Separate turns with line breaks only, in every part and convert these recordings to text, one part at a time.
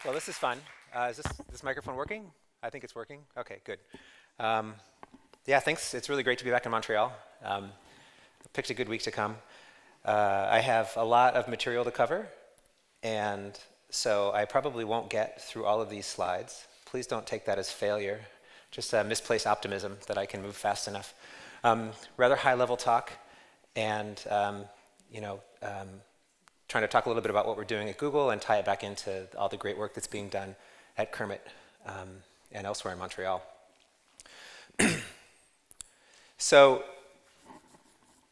Well, this is fun. Is this microphone working? I think it's working. Okay, good. Um, yeah, thanks. It's really great to be back in Montreal. Picked a good week to come. I have a lot of material to cover, and so I probably won't get through all of these slides. Please don't take that as failure, just misplaced optimism that I can move fast enough. Rather high-level talk, and trying to talk a little bit about what we're doing at Google and tie it back into all the great work that's being done at CIRMMT and elsewhere in Montreal. So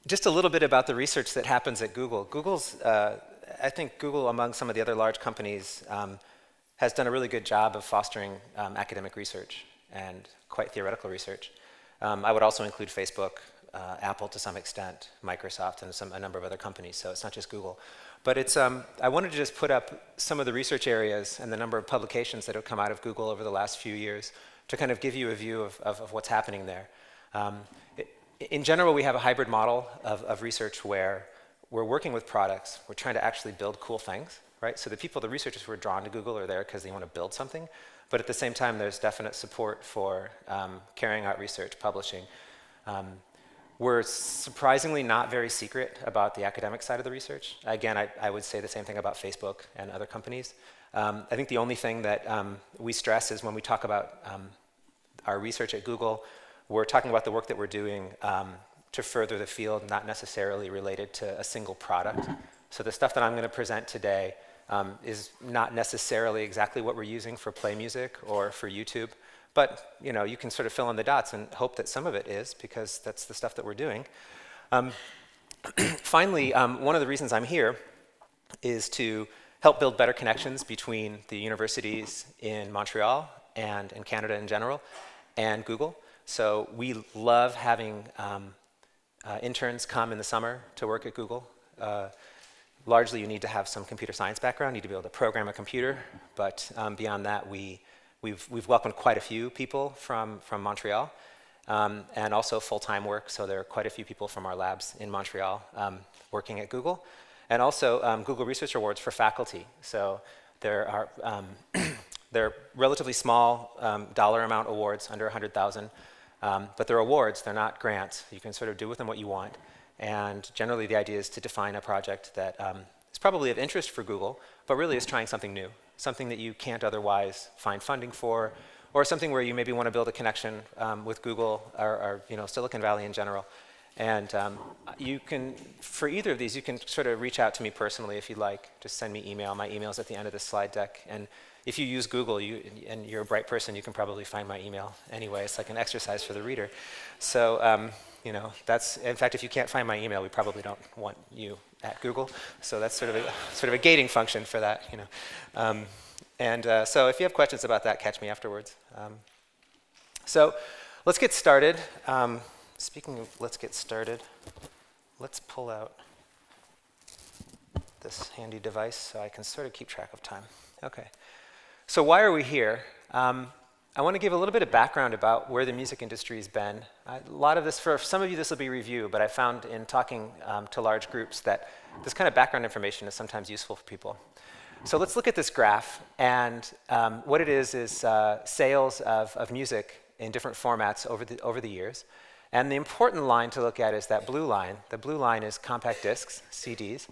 just a little bit about the research that happens at Google. I think Google, among some of the other large companies, has done a really good job of fostering academic research and quite theoretical research. I would also include Facebook, Apple to some extent, Microsoft, and a number of other companies, so it's not just Google. But I wanted to just put up some of the research areas and the number of publications that have come out of Google over the last few years to kind of give you a view of what's happening there. In general, we have a hybrid model of research where we're working with products. We're trying to actually build cool things, right? So the researchers who are drawn to Google are there because they want to build something. But at the same time, there's definite support for carrying out research, publishing. We're surprisingly not very secret about the academic side of the research. Again, I would say the same thing about Facebook and other companies. I think the only thing that we stress is when we talk about our research at Google, we're talking about the work that we're doing to further the field, not necessarily related to a single product. So the stuff that I'm going to present today is not necessarily exactly what we're using for Play Music or for YouTube. But you can sort of fill in the dots and hope that some of it is, because that's the stuff that we're doing. Finally, one of the reasons I'm here is to help build better connections between the universities in Montreal and in Canada in general and Google. So we love having interns come in the summer to work at Google. Largely, you need to have some computer science background, you need to be able to program a computer. But beyond that, we've welcomed quite a few people from Montreal, and also full-time work. So there are quite a few people from our labs in Montreal working at Google. And also Google Research Awards for faculty. So they're relatively small dollar amount awards, under 100,000. But they're awards, they're not grants. You can sort of do with them what you want. And generally, the idea is to define a project that is probably of interest for Google, but really is trying something new. Something that you can't otherwise find funding for, or something where you maybe want to build a connection with Google or Silicon Valley in general. And you can, for either of these, you can sort of reach out to me personally if you'd like. Just send me email. My email's at the end of the slide deck. And if you use Google and you're a bright person, you can probably find my email anyway. It's like an exercise for the reader. So that's, in fact, if you can't find my email, we probably don't want you at Google. So that's sort of a gating function for that. So if you have questions about that, catch me afterwards. So let's get started. Speaking of let's get started, let's pull out this handy device so I can sort of keep track of time. Okay. So why are we here? I want to give a little bit of background about where the music industry has been. A lot of this, for some of you, this will be review, but I found in talking to large groups that this kind of background information is sometimes useful for people. So let's look at this graph, and what it is sales of music in different formats over the years. And the important line to look at is that blue line. The blue line is compact discs, CDs.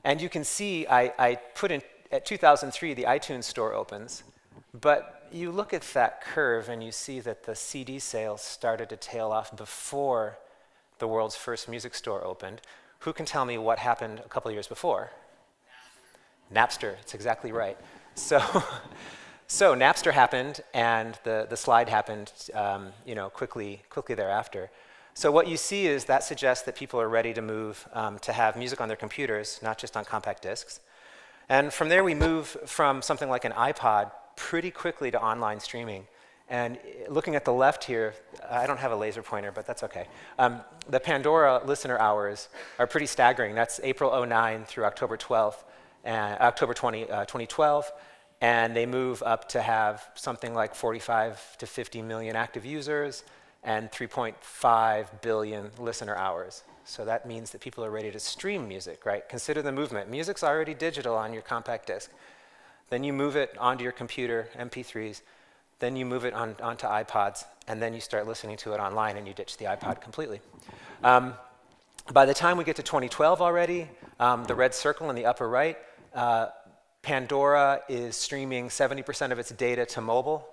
And you can see I put in, at 2003, the iTunes store opens. But you look at that curve and you see that the CD sales started to tail off before the world's first music store opened. Who can tell me what happened a couple of years before? Napster. That's exactly right. So Napster happened, and the slide happened quickly thereafter. So what you see is that suggests that people are ready to move to have music on their computers, not just on compact discs. And from there, we move from something like an iPod pretty quickly to online streaming. And looking at the left here, I don't have a laser pointer, but that's okay. The Pandora listener hours are pretty staggering. That's April 2009 through October 12th, and October 2012. And they move up to have something like 45 to 50 million active users and 3.5 billion listener hours. So that means that people are ready to stream music, right? Consider the movement. Music's already digital on your compact disc. then you move it onto your computer, MP3s, then you move it onto iPods, and then you start listening to it online and you ditch the iPod completely. By the time we get to 2012 already, the red circle in the upper right, Pandora is streaming 70% of its data to mobile,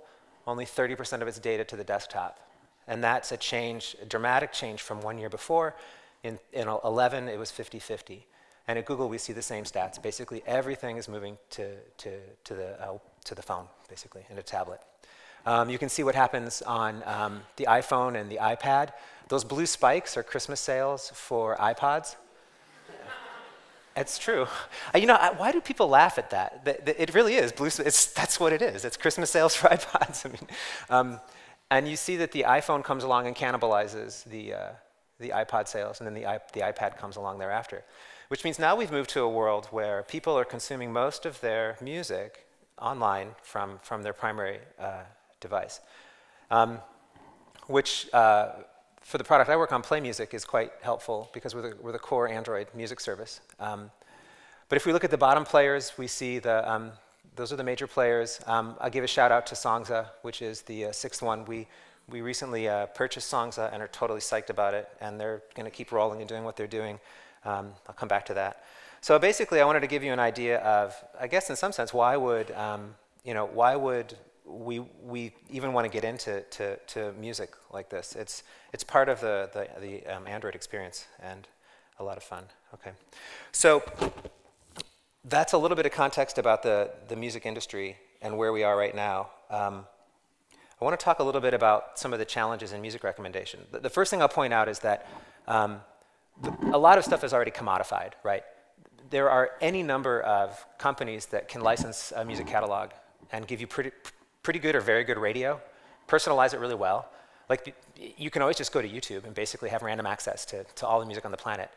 only 30% of its data to the desktop. And that's a change, a dramatic change from 1 year before. In 11, it was 50-50. And at Google, we see the same stats. Basically, everything is moving to the phone, basically, and a tablet. You can see what happens on the iPhone and the iPad. Those blue spikes are Christmas sales for iPods. It's true. You know, why do people laugh at that? It really is. That's what it is. It's Christmas sales for iPods. I mean, and you see that the iPhone comes along and cannibalizes the iPod sales, and then the iPad comes along thereafter. Which means now we've moved to a world where people are consuming most of their music online from their primary device, which for the product I work on, Play Music, is quite helpful because we're the core Android music service. But if we look at the bottom players, we see those are the major players. I'll give a shout out to Songza, which is the sixth one. We recently purchased Songza and are totally psyched about it, and they're going to keep rolling and doing what they're doing. I'll come back to that. So basically, I wanted to give you an idea of, I guess in some sense, why would we even want to get into music like this? It's part of the Android experience and a lot of fun. Okay, so that's a little bit of context about the music industry and where we are right now. I want to talk a little bit about some of the challenges in music recommendation. The first thing I'll point out is that a lot of stuff is already commodified, right? There are any number of companies that can license a music catalog and give you pretty good or very good radio, personalize it really well. Like, you can always just go to YouTube and basically have random access to all the music on the planet.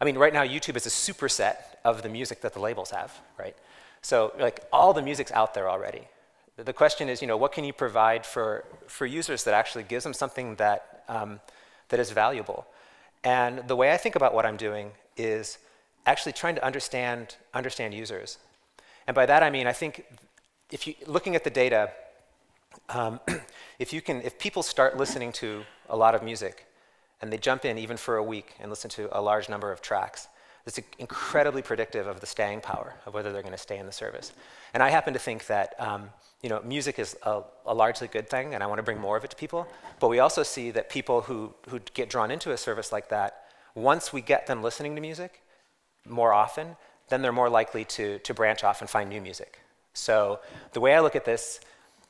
I mean, right now, YouTube is a superset of the music that the labels have, right? So, like, all the music's out there already. The question is, what can you provide for users that actually gives them something that, that is valuable? And the way I think about what I'm doing is actually trying to understand users. And by that, I mean, I think looking at the data, if people start listening to a lot of music and they jump in even for a week and listen to a large number of tracks, it's incredibly predictive of the staying power of whether they're going to stay in the service. And I happen to think that music is a largely good thing, and I want to bring more of it to people. But we also see that people who get drawn into a service like that, once we get them listening to music more often, then they're more likely to branch off and find new music. So the way I look at this,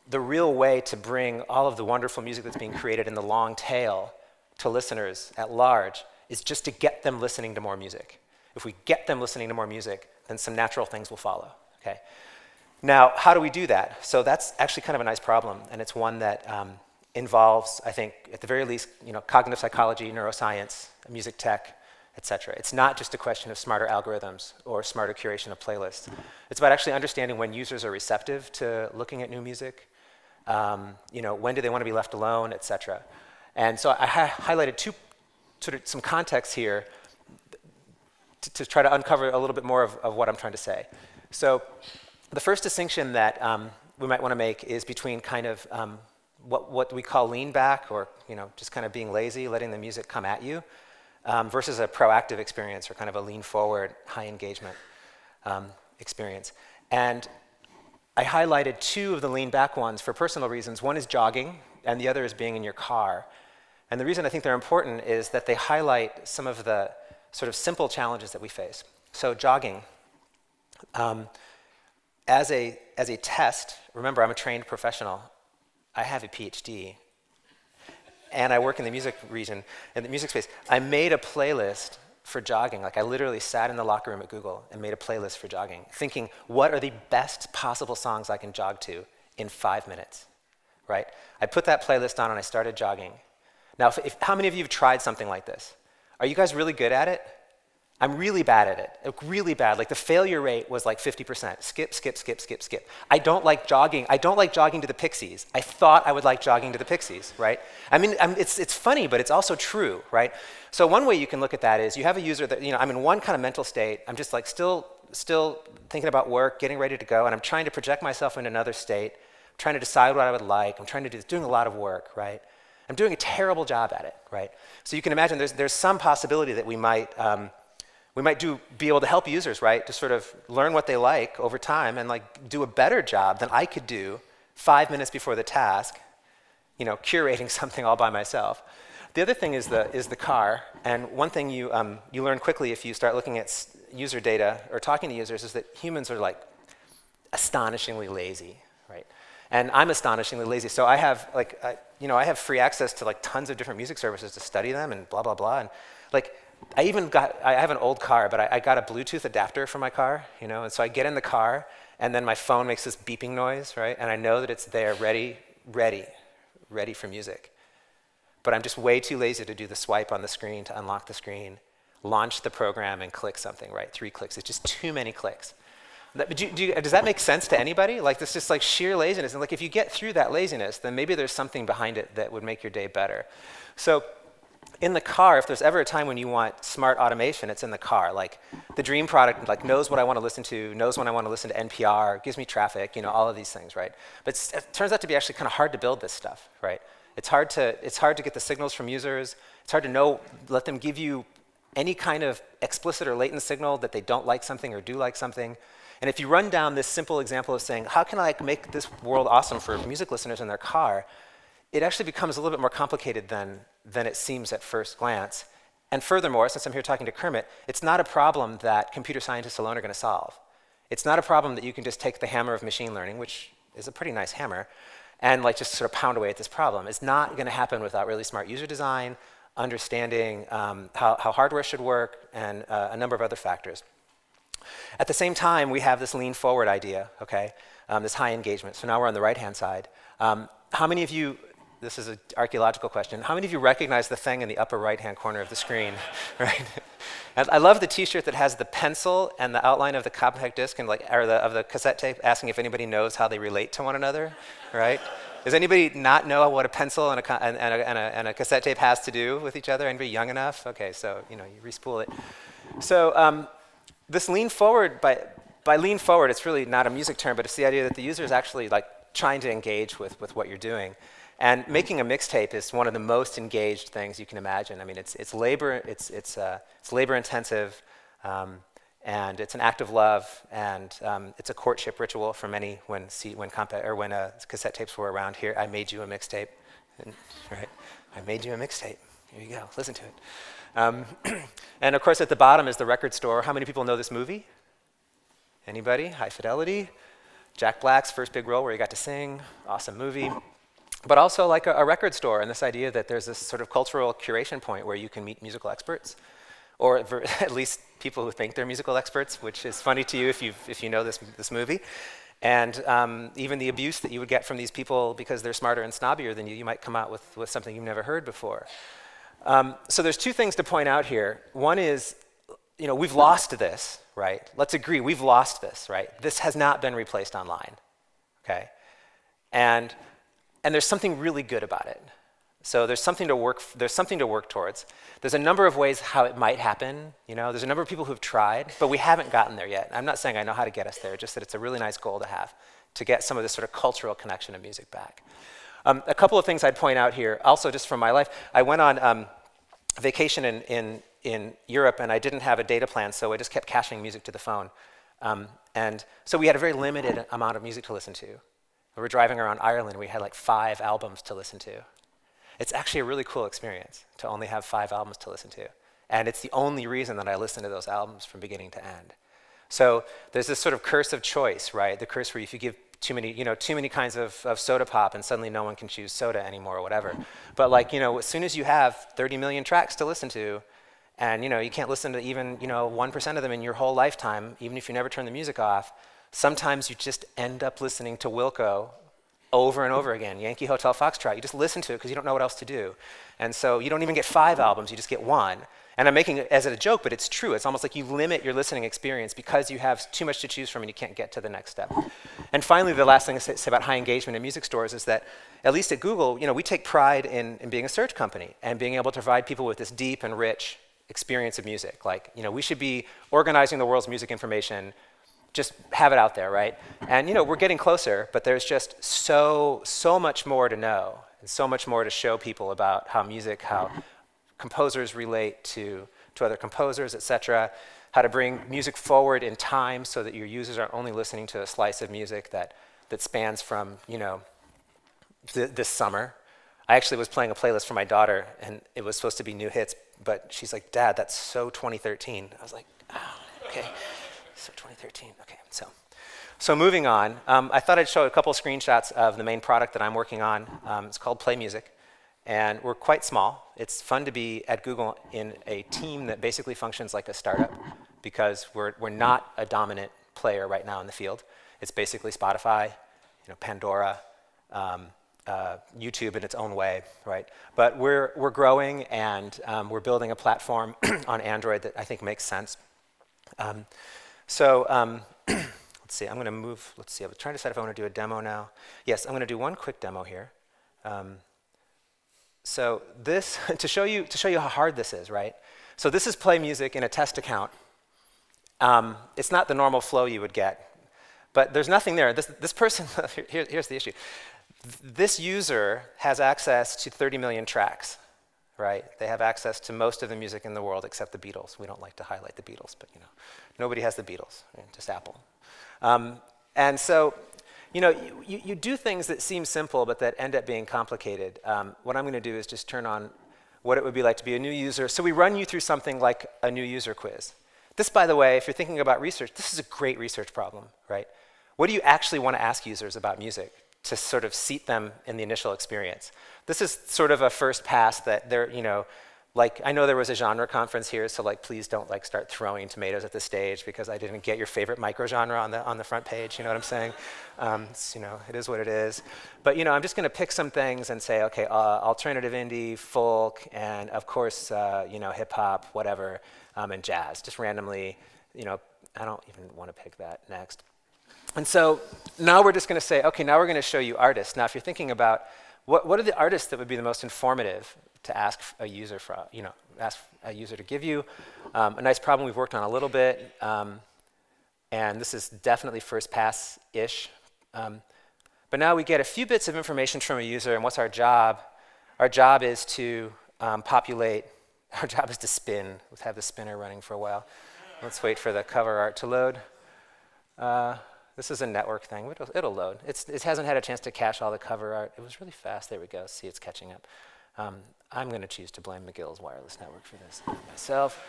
the real way to bring all of the wonderful music that's being created in the long tail to listeners at large is just to get them listening to more music. If we get them listening to more music, then some natural things will follow. Okay. Now, how do we do that? So that's actually kind of a nice problem, and it's one that involves, I think, at the very least, cognitive psychology, neuroscience, music tech, etc. It's not just a question of smarter algorithms or smarter curation of playlists. It's about actually understanding when users are receptive to looking at new music, when do they want to be left alone, etc. And so I highlighted some context here to try to uncover a little bit more of what I'm trying to say. So the first distinction that we might want to make is between kind of what we call lean back, or just kind of being lazy, letting the music come at you, versus a proactive experience, or kind of a lean forward, high engagement experience. And I highlighted two of the lean back ones for personal reasons. One is jogging, and the other is being in your car. And the reason I think they're important is that they highlight some of the sort of simple challenges that we face. So jogging, as a test, remember, I'm a trained professional. I have a PhD, and I work in the music region, in the music space. I made a playlist for jogging. Like, I literally sat in the locker room at Google and made a playlist for jogging, thinking, what are the best possible songs I can jog to in 5 minutes, right? I put that playlist on and I started jogging. Now, how many of you have tried something like this? Are you guys really good at it? I'm really bad at it, really bad. Like, the failure rate was like 50%. Skip, skip, skip, skip, skip. I don't like jogging. I don't like jogging to the Pixies. I thought I would like jogging to the Pixies, right? I mean, it's funny, but it's also true, right? So one way you can look at that is you have a user that, I'm in one kind of mental state. I'm just like still still thinking about work, getting ready to go, and I'm trying to project myself into another state, trying to decide what I would like. I'm trying to doing a lot of work, right? I'm doing a terrible job at it, right? So you can imagine there's some possibility that we might be able to help users, right, to sort of learn what they like over time and like do a better job than I could do 5 minutes before the task, you know, curating something all by myself. The other thing is the car, and one thing you learn quickly if you start looking at user data or talking to users is that humans are like astonishingly lazy, right? And I'm astonishingly lazy. So I have like I have free access to like tons of different music services to study them and blah blah blah. And like I have an old car, but I got a Bluetooth adapter for my car, you know. And so I get in the car, and then my phone makes this beeping noise, right? And I know that it's there, ready for music. But I'm just way too lazy to do the swipe on the screen to unlock the screen, launch the program, and click something, right? 3 clicks. It's just too many clicks. Does that make sense to anybody? Like, this just like sheer laziness. And like, if you get through that laziness, then maybe there's something behind it that would make your day better. So in the car, if there's ever a time when you want smart automation, it's in the car. Like, the dream product like knows what I want to listen to, knows when I want to listen to NPR, gives me traffic, you know, all of these things, right? But it turns out to be actually kind of hard to build this stuff, right? It's hard to get the signals from users. It's hard to let them give you any kind of explicit or latent signal that they don't like something or do like something. And if you run down this simple example of saying, how can I make this world awesome for music listeners in their car, it actually becomes a little bit more complicated than it seems at first glance. And furthermore, since I'm here talking to CIRMMT, it's not a problem that computer scientists alone are going to solve. It's not a problem that you can just take the hammer of machine learning, which is a pretty nice hammer, and like just sort of pound away at this problem. It's not going to happen without really smart user design, understanding how hardware should work, and a number of other factors. At the same time, we have this lean forward idea, okay? This high engagement. So now we're on the right-hand side. How many of you, this is an archaeological question, how many of you recognize the thing in the upper right-hand corner of the screen, right? And I love the t-shirt that has the pencil and the outline of the compact disc and like, of the cassette tape asking if anybody knows how they relate to one another, right? Does anybody not know what a pencil and a cassette tape has to do with each other? Anybody young enough? Okay, so you re-spool it. So this lean forward, by lean forward, it's really not a music term, but it's the idea that the user is actually like trying to engage with what you're doing. And making a mixtape is one of the most engaged things you can imagine. I mean, it's labor intensive, and it's an act of love, and it's a courtship ritual for many when cassette tapes were around. Here, I made you a mixtape, right? I made you a mixtape. Here you go. Listen to it. And of course, at the bottom is the record store. How many people know this movie? Anybody? High Fidelity. Jack Black's first big role where he got to sing. Awesome movie. But also like a record store, and this idea that there's this sort of cultural curation point where you can meet musical experts, or at least people who think they're musical experts, which is funny to you if you know this movie. And even the abuse that you would get from these people because they're smarter and snobbier than you, you might come out with something you've never heard before. So there's 2 things to point out here. One is, we've lost this, right? Let's agree, we've lost this, right? This has not been replaced online, okay? And there's something really good about it. So there's something to work towards. There's a number of ways how it might happen. There's a number of people who've tried, but we haven't gotten there yet. I'm not saying I know how to get us there, just that it's a really nice goal to have, to get some of this sort of cultural connection of music back. A couple of things I'd point out here, also just from my life. I went on vacation in Europe, and I didn't have a data plan, so I just kept caching music to the phone. And so we had a very limited amount of music to listen to. We were driving around Ireland, we had like 5 albums to listen to. It's actually a really cool experience to only have 5 albums to listen to. And it's the only reason that I listen to those albums from beginning to end. So there's this sort of curse of choice, right? The curse where if you give too many kinds of soda pop and suddenly no one can choose soda anymore or whatever. But like, as soon as you have 30 million tracks to listen to, and you can't listen to even 1% of them in your whole lifetime, even if you never turn the music off, sometimes you just end up listening to Wilco over and over again, Yankee Hotel Foxtrot. You just listen to it because you don't know what else to do. And so you don't even get 5 albums, you just get 1. And I'm making it as a joke, but it's true. It's almost like you limit your listening experience because you have too much to choose from and you can't get to the next step. And finally, the last thing to say about high engagement in music stores is that, at least at Google, we take pride in being a search company and being able to provide people with this deep and rich experience of music. Like, we should be organizing the world's music information, just have it out there, right? And we're getting closer, but there's just so much more to know and so much more to show people about how composers relate to other composers, etc. How to bring music forward in time so that your users are only listening to a slice of music that spans from, this summer. I actually was playing a playlist for my daughter, and it was supposed to be new hits, but she's like, Dad, that's so 2013. I was like, oh, okay, so 2013, okay. So moving on, I thought I'd show a couple screenshots of the main product that I'm working on. It's called Play Music. And we're quite small. It's fun to be at Google in a team that basically functions like a startup because we're not a dominant player right now in the field. It's basically Spotify, Pandora, YouTube in its own way, right? But we're growing, and we're building a platform on Android that I think makes sense. Let's see. I'm going to move. Let's see. I was trying to decide if I want to do a demo now. Yes, I'm going to do one quick demo here. So this, to show you how hard this is, right? So this is Play Music in a test account. It's not the normal flow you would get, but there's nothing there. This person, here's the issue. This user has access to 30 million tracks, right? They have access to most of the music in the world except the Beatles. We don't like to highlight the Beatles, but nobody has the Beatles, right? Just Apple. And so, you do things that seem simple, but that end up being complicated. What I'm going to do is just turn on what it would be like to be a new user. So we run you through something like a new user quiz. This, by the way, if you're thinking about research, this is a great research problem, right? What do you actually want to ask users about music to sort of seat them in the initial experience? This is sort of a first pass that they're, like, I know there was a genre conference here, so please don't start throwing tomatoes at the stage because I didn't get your favorite microgenre on the front page. You know what I'm saying? It is what it is. But I'm just going to pick some things and say, okay, alternative indie, folk, and of course, hip hop, whatever, and jazz, just randomly. I don't even want to pick that next. And so now we're just going to say, okay, now we're going to show you artists. Now, if you're thinking about what are the artists that would be the most informative to ask a user to give you. A nice problem we've worked on a little bit, and this is definitely first pass-ish. But now we get a few bits of information from a user, and what's our job? Our job is to populate. Our job is to spin. Let's have the spinner running for a while. Let's wait for the cover art to load. This is a network thing. It'll load. It hasn't had a chance to cache all the cover art. It was really fast. There we go. See, it's catching up. I'm going to choose to blame McGill's wireless network for this myself.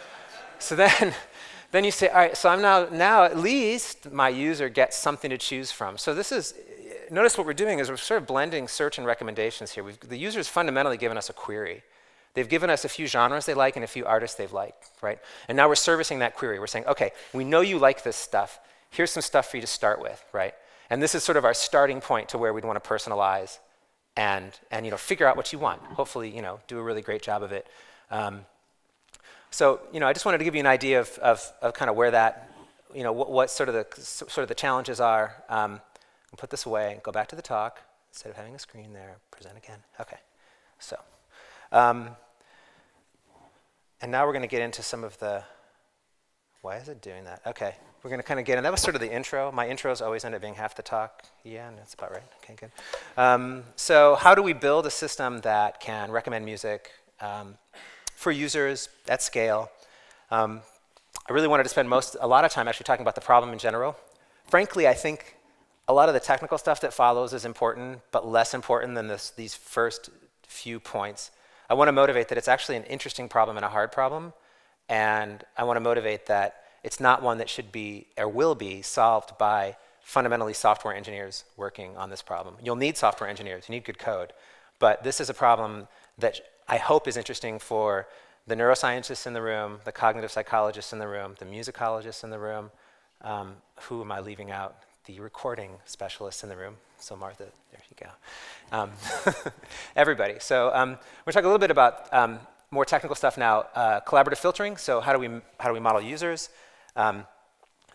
So then you say, all right, so I'm now at least my user gets something to choose from. So this is, notice what we're doing is we're sort of blending search and recommendations here. The user's fundamentally given us a query. They've given us a few genres they like and a few artists they've liked, right? And now we're servicing that query. We're saying, okay, we know you like this stuff. Here's some stuff for you to start with, right? And this is sort of our starting point to where we'd want to personalize and figure out what you want. Hopefully, do a really great job of it. So, I just wanted to give you an idea of kind of where that, what sort of the challenges are. I'll put this away and go back to the talk instead of having a screen there. Present again. Okay. So, and now we're going to get into some of the. Why is it doing that? Okay. We're going to kind of get in. That was sort of the intro. My intros always end up being half the talk. Yeah, and that's about right. Okay, good. So how do we build a system that can recommend music for users at scale? I really wanted to spend a lot of time actually talking about the problem in general. Frankly, I think a lot of the technical stuff that follows is important, but less important than these first few points. I want to motivate that it's actually an interesting problem and a hard problem, and I want to motivate that it's not one that should be or will be solved by fundamentally software engineers working on this problem. You'll need software engineers, you need good code, but this is a problem that I hope is interesting for the neuroscientists in the room, the cognitive psychologists in the room, the musicologists in the room. Who am I leaving out? The recording specialists in the room. So Martha, there you go. Everybody. So we're talking a little bit about more technical stuff now. Collaborative filtering. So how do we model users?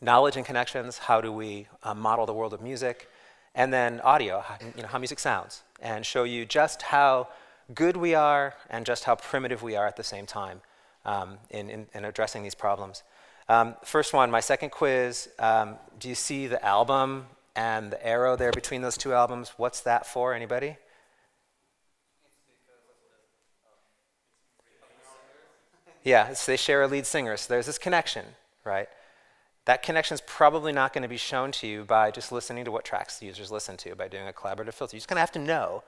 Knowledge and connections. How do we model the world of music? And then audio. How music sounds, and show you just how good we are and just how primitive we are at the same time. in addressing these problems. First one, my second quiz, do you see the album and the arrow there between those two albums? What's that for, anybody? Yeah, they share a lead singer, so there's this connection, right? That connection is probably not going to be shown to you by just listening to what tracks the users listen to by doing a collaborative filter. You're just going to have to know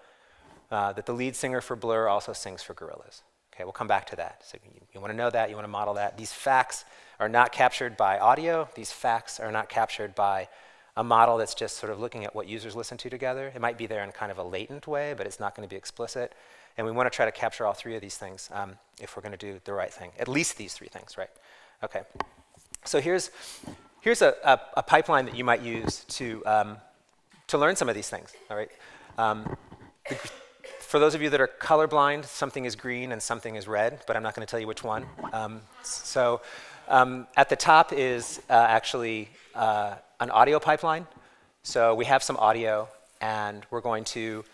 that the lead singer for Blur also sings for Gorillaz. Okay, we'll come back to that. So you want to know that, you want to model that. These facts are not captured by audio. These facts are not captured by a model that's just sort of looking at what users listen to together. It might be there in kind of a latent way, but it's not going to be explicit. And we want to try to capture all three of these things if we're going to do the right thing. At least these three things, right? Okay. So here's a pipeline that you might use to learn some of these things. All right. For those of you that are colorblind, something is green and something is red, but I'm not going to tell you which one. At the top is actually an audio pipeline. So we have some audio, and we're going to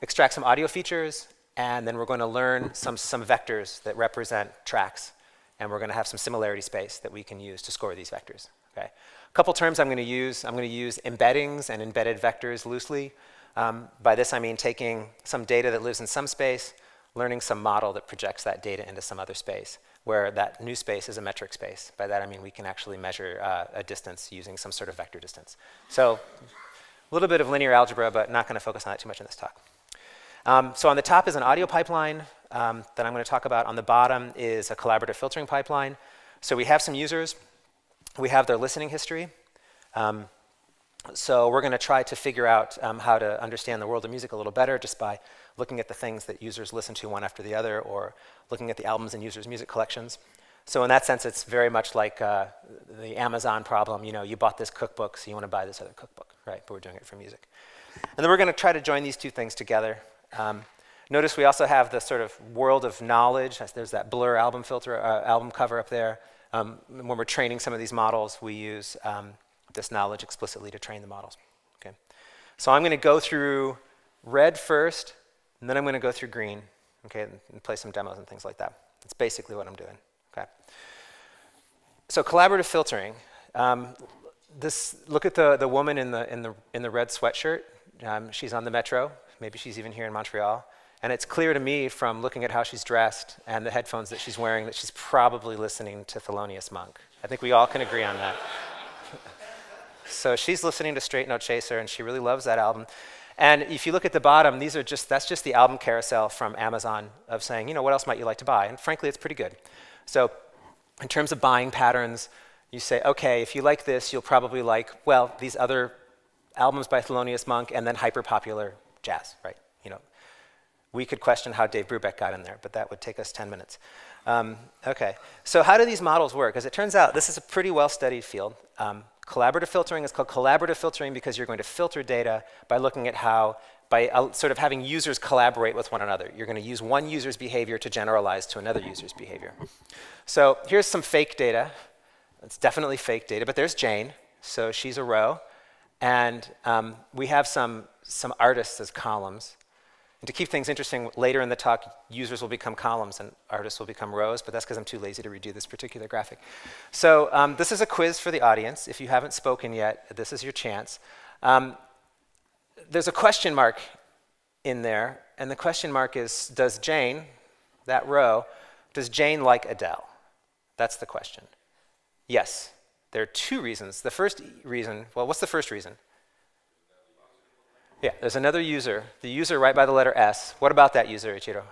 extract some audio features, and then we're going to learn some vectors that represent tracks. And we're going to have some similarity space that we can use to score these vectors. Okay. A couple terms I'm going to use. I'm going to use embeddings and embedded vectors loosely. By this I mean taking some data that lives in some space, learning some model that projects that data into some other space, where that new space is a metric space. By that I mean we can actually measure a distance using some sort of vector distance. So a little bit of linear algebra, but not going to focus on that too much in this talk. So on the top is an audio pipeline that I'm going to talk about. On the bottom is a collaborative filtering pipeline. So we have some users. We have their listening history. So we're going to try to figure out how to understand the world of music a little better just by looking at the things that users listen to one after the other, or looking at the albums in users' music collections. So in that sense, it's very much like the Amazon problem. You know, you bought this cookbook, so you want to buy this other cookbook, right? But we're doing it for music. And then we're going to try to join these two things together. Notice we also have the sort of world of knowledge. There's that Blur album filter, album cover up there. When we're training some of these models, we use this knowledge explicitly to train the models. Okay. So I'm going to go through red first, and then I'm going to go through green, okay, and play some demos and things like that. That's basically what I'm doing. Okay. So collaborative filtering. Look at the woman in the red sweatshirt. She's on the metro. Maybe she's even here in Montreal. And it's clear to me from looking at how she's dressed and the headphones that she's wearing that she's probably listening to Thelonious Monk. I think we all can agree on that. So she's listening to Straight No Chaser, and she really loves that album. And if you look at the bottom, that's just the album carousel from Amazon of saying, you know, what else might you like to buy? And frankly, it's pretty good. So in terms of buying patterns, you say, okay, if you like this, you'll probably like, well, these other albums by Thelonious Monk and then hyper-popular jazz, right? You know, we could question how Dave Brubeck got in there, but that would take us 10 minutes. Okay, so how do these models work? As it turns out, this is a pretty well-studied field. Collaborative filtering is called collaborative filtering because you're going to filter data by looking at how, by sort of having users collaborate with one another. You're going to use one user's behavior to generalize to another user's behavior. So here's some fake data. It's definitely fake data, but there's Jane. So she's a row. And we have some artists as columns. And to keep things interesting, later in the talk, users will become columns and artists will become rows, but that's because I'm too lazy to redo this particular graphic. So this is a quiz for the audience. If you haven't spoken yet, this is your chance. There's a question mark in there, and the question mark is, does Jane, that row, does Jane like Adele? That's the question. Yes. There are two reasons. The first reason, well, what's the first reason? Yeah, there's another user. The user right by the letter S. What about that user, Ichiro?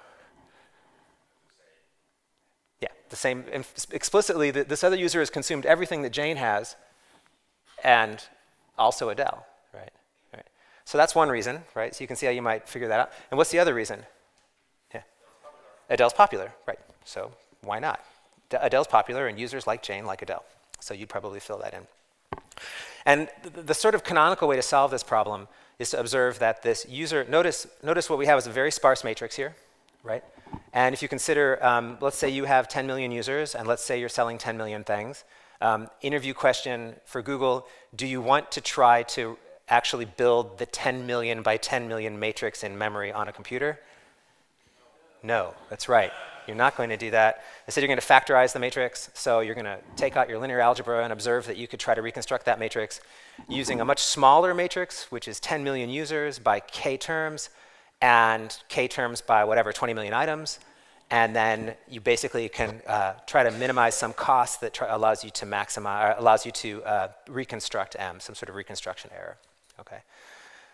Yeah, the same. Explicitly, this other user has consumed everything that Jane has, and also Adele, right? Right. So that's one reason, right? So you can see how you might figure that out. And what's the other reason? Yeah, Adele's popular, right? So why not? Adele's popular, and users like Jane like Adele. So you'd probably fill that in. And the sort of canonical way to solve this problem is to observe that this user, notice what we have is a very sparse matrix here, right? And if you consider, let's say you have 10 million users, and let's say you're selling 10 million things. Interview question for Google, do you want to try to actually build the 10 million by 10 million matrix in memory on a computer? No, that's right. You're not going to do that. Instead, you're going to factorize the matrix. So you're going to take out your linear algebra and observe that you could try to reconstruct that matrix using a much smaller matrix, which is 10 million users by k terms, and k terms by whatever, 20 million items. And then you basically can try to minimize some cost that allows you to maximize, allows you to reconstruct M, some sort of reconstruction error. Okay.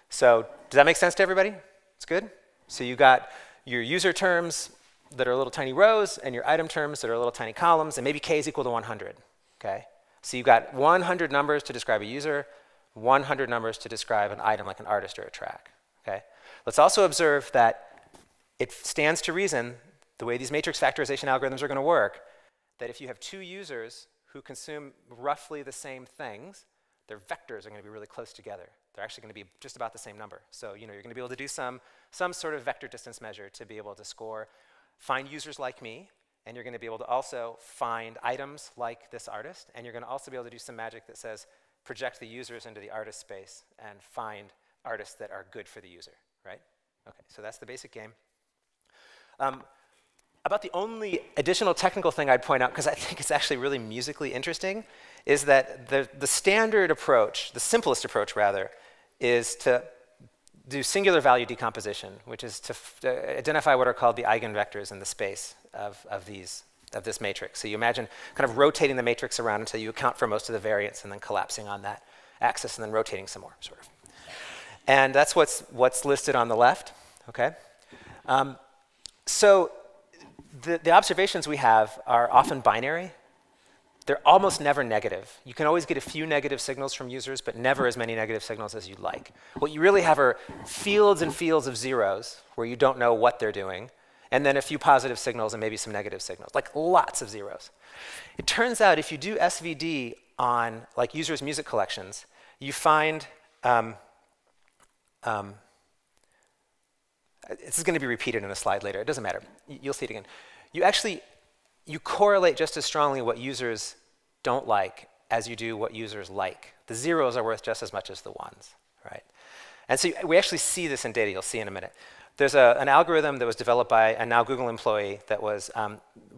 So does that make sense to everybody? It's good? So you got your user terms that are little tiny rows and your item terms that are little tiny columns, and maybe k is equal to 100. Okay. So you've got 100 numbers to describe a user, 100 numbers to describe an item like an artist or a track. Okay. Let's also observe that it stands to reason, the way these matrix factorization algorithms are going to work, that if you have two users who consume roughly the same things, their vectors are going to be really close together. They're actually going to be just about the same number. So you're going to be able to do some sort of vector distance measure to be able to score, find users like me, and you're going to be able to also find items like this artist, and you're going to also be able to do some magic that says project the users into the artist space and find artists that are good for the user, right? Okay, so that's the basic game. About the only additional technical thing I'd point out, because I think it's actually really musically interesting, is that the standard approach, the simplest approach rather, is to do singular value decomposition, which is to identify what are called the eigenvectors in the space of this matrix. So you imagine kind of rotating the matrix around until you account for most of the variance and then collapsing on that axis and then rotating some more, sort of. And that's what's listed on the left, okay? So the observations we have are often binary. They're almost never negative. You can always get a few negative signals from users, but never as many negative signals as you'd like. What you really have are fields and fields of zeros where you don't know what they're doing, and then a few positive signals and maybe some negative signals, like lots of zeros. It turns out if you do SVD on like users' music collections, you find this is going to be repeated in a slide later. It doesn't matter. You'll see it again. You correlate just as strongly what users don't like as you do what users like. The zeros are worth just as much as the ones, right? And so we actually see this in data. You'll see in a minute. There's an algorithm that was developed by a now Google employee that was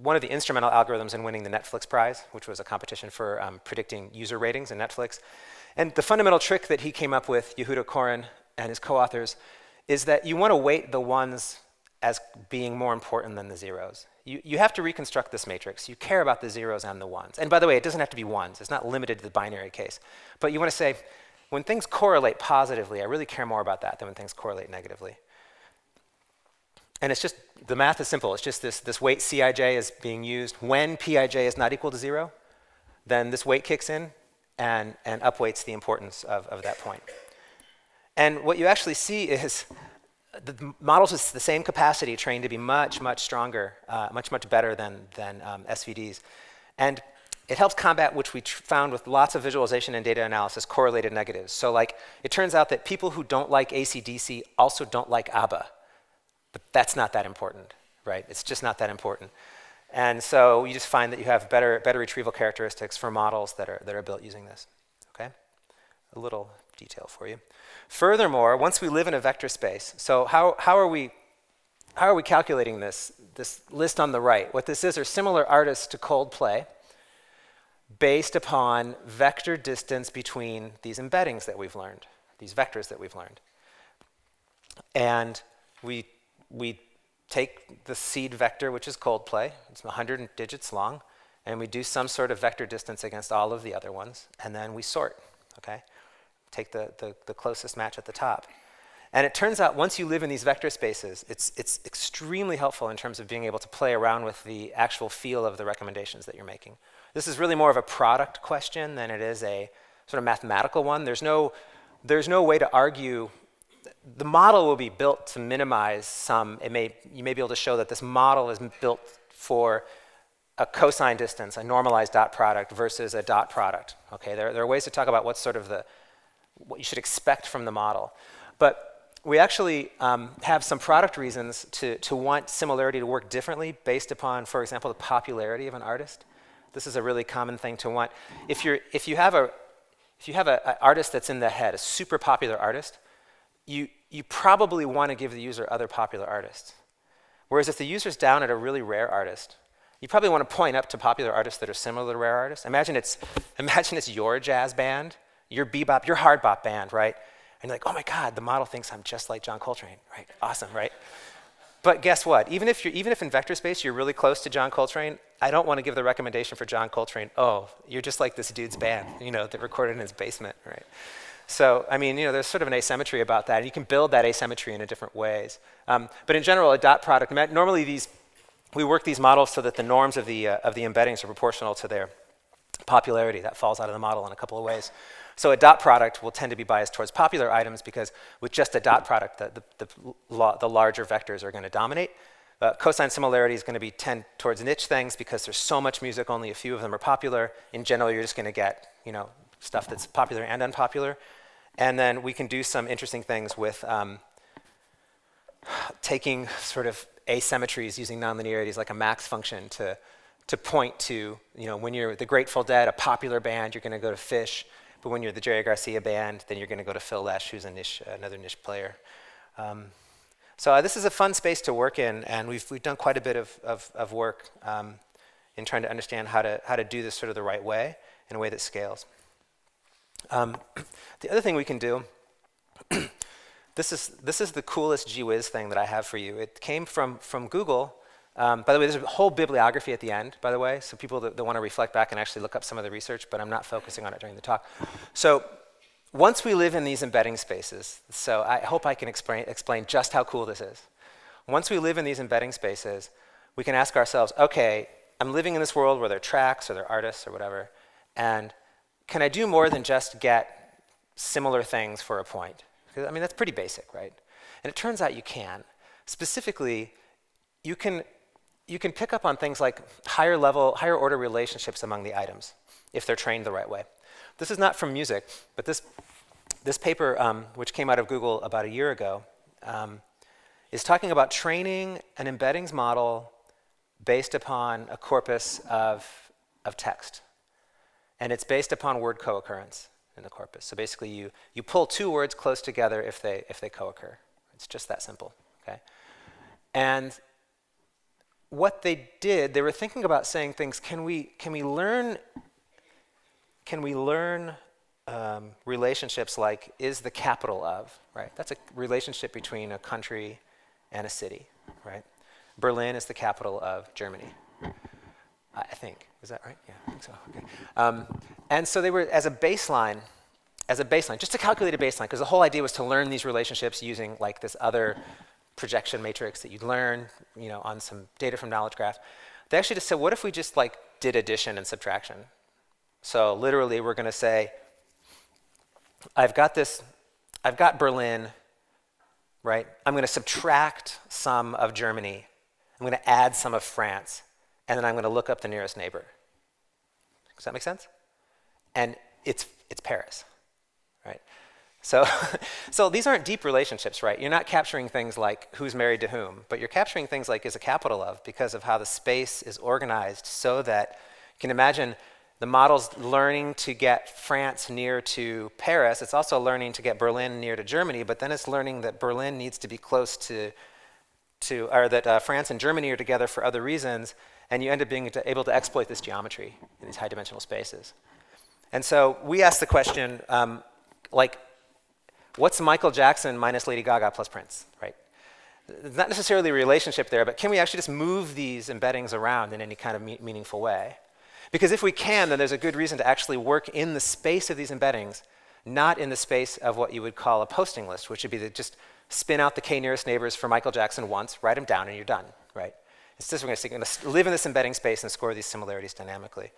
one of the instrumental algorithms in winning the Netflix prize, which was a competition for predicting user ratings in Netflix. And the fundamental trick that he came up with, Yehuda Koren and his co-authors, is that you want to weight the ones as being more important than the zeros. You have to reconstruct this matrix. You care about the zeros and the ones. And by the way, it doesn't have to be ones. It's not limited to the binary case. But you want to say, when things correlate positively, I really care more about that than when things correlate negatively. And it's just, the math is simple. It's just this weight Cij is being used. When Pij is not equal to 0, then this weight kicks in and upweights the importance of that point. And what you actually see is the models with the same capacity trained to be much, much stronger, much, much better than SVDs. And it helps combat, which we found with lots of visualization and data analysis, correlated negatives. So like, it turns out that people who don't like AC/DC also don't like ABBA. But that's not that important, right? It's just not that important. And so you just find that you have better retrieval characteristics for models that are built using this, okay? A little detail for you. Furthermore, once we live in a vector space, so how are we calculating this list on the right? What this is are similar artists to Coldplay based upon vector distance between these embeddings that we've learned, these vectors that we've learned. And we take the seed vector, which is Coldplay, it's 100 digits long, and we do some sort of vector distance against all of the other ones, and then we sort, okay? Take the closest match at the top. And it turns out once you live in these vector spaces, it's extremely helpful in terms of being able to play around with the actual feel of the recommendations that you're making. This is really more of a product question than it is a sort of mathematical one. There's no way to argue. The model will be built to minimize some. You may be able to show that this model is built for a cosine distance, a normalized dot product versus a dot product. Okay, there are ways to talk about what's sort of what you should expect from the model. But we actually have some product reasons to want similarity to work differently based upon, for example, the popularity of an artist. This is a really common thing to want. If you have an artist that's in the head, a super popular artist, you probably want to give the user other popular artists. Whereas if the user's down at a really rare artist, you probably want to point up to popular artists that are similar to rare artists. Imagine it's your jazz band, your bebop, your hard bop band, right? And you're like, oh my God, the model thinks I'm just like John Coltrane, right? Awesome, right? But guess what? Even if in vector space you're really close to John Coltrane, I don't want to give the recommendation for John Coltrane. Oh, you're just like this dude's band, that recorded in his basement, right? So, I mean, there's sort of an asymmetry about that. And you can build that asymmetry in different ways. But in general, a dot product, normally we work these models so that the norms of the embeddings are proportional to their popularity. That falls out of the model in a couple of ways. So a dot product will tend to be biased towards popular items because with just a dot product, the larger vectors are going to dominate. Cosine similarity is going to tend towards niche things because there's so much music, only a few of them are popular. In general, you're just going to get stuff that's popular and unpopular. And then we can do some interesting things with taking sort of asymmetries using nonlinearities like a max function to point to, when you're the Grateful Dead, a popular band, you're going to go to Fish. But when you're the Jerry Garcia band, then you're going to go to Phil Lesh, who's another niche player. So this is a fun space to work in, and we've done quite a bit of work in trying to understand how to do this sort of the right way, in a way that scales. The other thing we can do, this is the coolest gee whiz thing that I have for you. It came from Google. By the way, there's a whole bibliography at the end, by the way, so people that want to reflect back and actually look up some of the research, but I'm not focusing on it during the talk. So once we live in these embedding spaces, so I hope I can explain just how cool this is. Once we live in these embedding spaces, we can ask ourselves, okay, I'm living in this world where there are tracks or there are artists or whatever, and can I do more than just get similar things for a point? Because, I mean, that's pretty basic, right? And it turns out you can. Specifically, you can pick up on things like higher order relationships among the items if they're trained the right way. This is not from music, but this paper, which came out of Google about a year ago, is talking about training an embeddings model based upon a corpus of text. And it's based upon word co-occurrence in the corpus. So basically, you pull two words close together if they co-occur. It's just that simple, okay? And what they did, they were thinking about saying things, can we learn relationships like is the capital of, right? That's a relationship between a country and a city, right? Berlin is the capital of Germany, I think. Is that right? Yeah, I think so. Okay. And so they were, as a baseline, just to calculate a baseline, because the whole idea was to learn these relationships using like this other projection matrix that you'd learn, on some data from knowledge graph. They actually just said, what if we just like did addition and subtraction? So literally, we're going to say, I've got Berlin, right? I'm going to subtract some of Germany. I'm going to add some of France. And then I'm going to look up the nearest neighbor. Does that make sense? And it's Paris, right? So, so these aren't deep relationships, right? You're not capturing things like who's married to whom, but you're capturing things like is a capital of because of how the space is organized so that you can imagine the model's learning to get France near to Paris. It's also learning to get Berlin near to Germany, but then it's learning that Berlin needs to be close or that France and Germany are together for other reasons, and you end up being able to exploit this geometry in these high-dimensional spaces. And so we asked the question, what's Michael Jackson minus Lady Gaga plus Prince, right? There's not necessarily a relationship there, but can we actually just move these embeddings around in any kind of meaningful way? Because if we can, then there's a good reason to actually work in the space of these embeddings, not in the space of what you would call a posting list, which would be to just spin out the k nearest neighbors for Michael Jackson once, write them down, and you're done, right? Instead, we're going to live in this embedding space and score these similarities dynamically.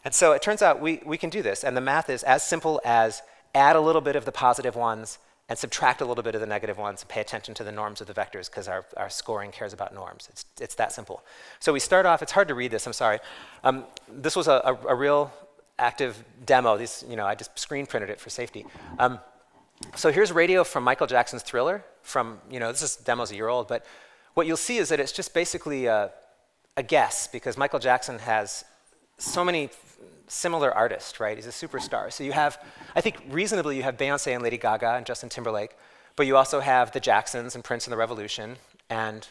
And so it turns out we can do this. And the math is as simple as add a little bit of the positive ones and subtract a little bit of the negative ones and pay attention to the norms of the vectors because our scoring cares about norms. It's that simple. So we start off, it's hard to read this, I'm sorry. This was a real active demo. I just screen printed it for safety. So here's radio from Michael Jackson's Thriller this demo's a year old, but what you'll see is that it's just basically a guess because Michael Jackson has so many similar artists, right? He's a superstar. So you have, I think reasonably, you have Beyonce and Lady Gaga and Justin Timberlake, but you also have the Jacksons and Prince and the Revolution and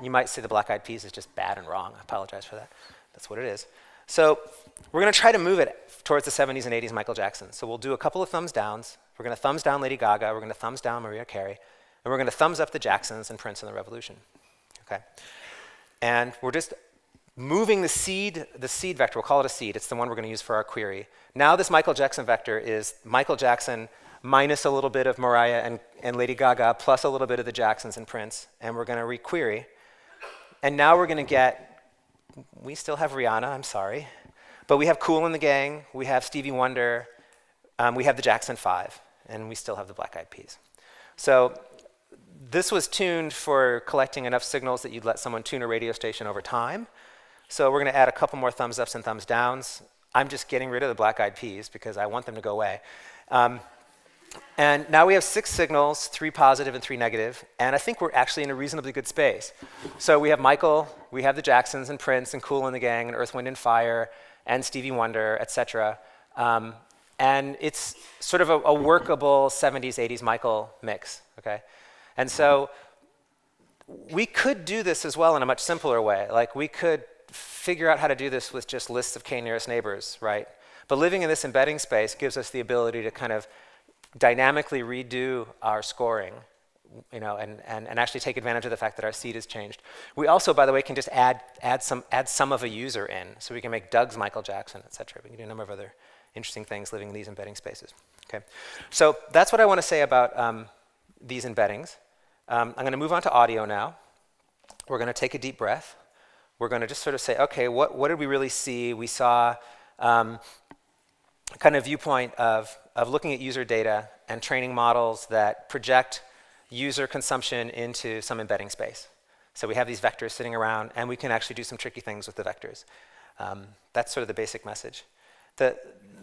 You might say the Black Eyed Peas is just bad and wrong. I apologize for that. That's what it is. So we're going to try to move it towards the 70s and 80s Michael Jackson. So we'll do a couple of thumbs downs. We're going to thumbs down Lady Gaga. We're going to thumbs down Mariah Carey. And we're going to thumbs up the Jacksons and Prince and the Revolution. Okay. And we're just moving the seed vector. We'll call it a seed. It's the one we're going to use for our query. Now this Michael Jackson vector is Michael Jackson minus a little bit of Mariah and Lady Gaga plus a little bit of the Jacksons and Prince. And we're going to requery. And now we're going to get, we still have Rihanna, I'm sorry. But we have Kool and the Gang. We have Stevie Wonder. We have the Jackson 5. And we still have the Black Eyed Peas. So this was tuned for collecting enough signals that you'd let someone tune a radio station over time. So we're going to add a couple more thumbs ups and thumbs downs. I'm just getting rid of the Black Eyed Peas because I want them to go away. And now we have 6 signals, 3 positive and 3 negative. And I think we're actually in a reasonably good space. So we have Michael, we have the Jacksons and Prince and Kool and the Gang and Earth, Wind and Fire and Stevie Wonder, et cetera. And it's sort of a workable 70s, 80s Michael mix. Okay? And so we could do this as well in a much simpler way. Like we could figure out how to do this with just lists of k nearest neighbors, right? But living in this embedding space gives us the ability to kind of dynamically redo our scoring, you know, and actually take advantage of the fact that our seed has changed. We also, by the way, can just add some of a user in. So we can make Doug's Michael Jackson, et cetera. We can do a number of other interesting things living in these embedding spaces. Okay, so that's what I want to say about these embeddings. I'm going to move on to audio now. We're going to take a deep breath. We're going to just sort of say, okay, what did we really see? We saw kind of viewpoint of looking at user data and training models that project user consumption into some embedding space. So we have these vectors sitting around, and we can actually do some tricky things with the vectors. That's sort of the basic message. The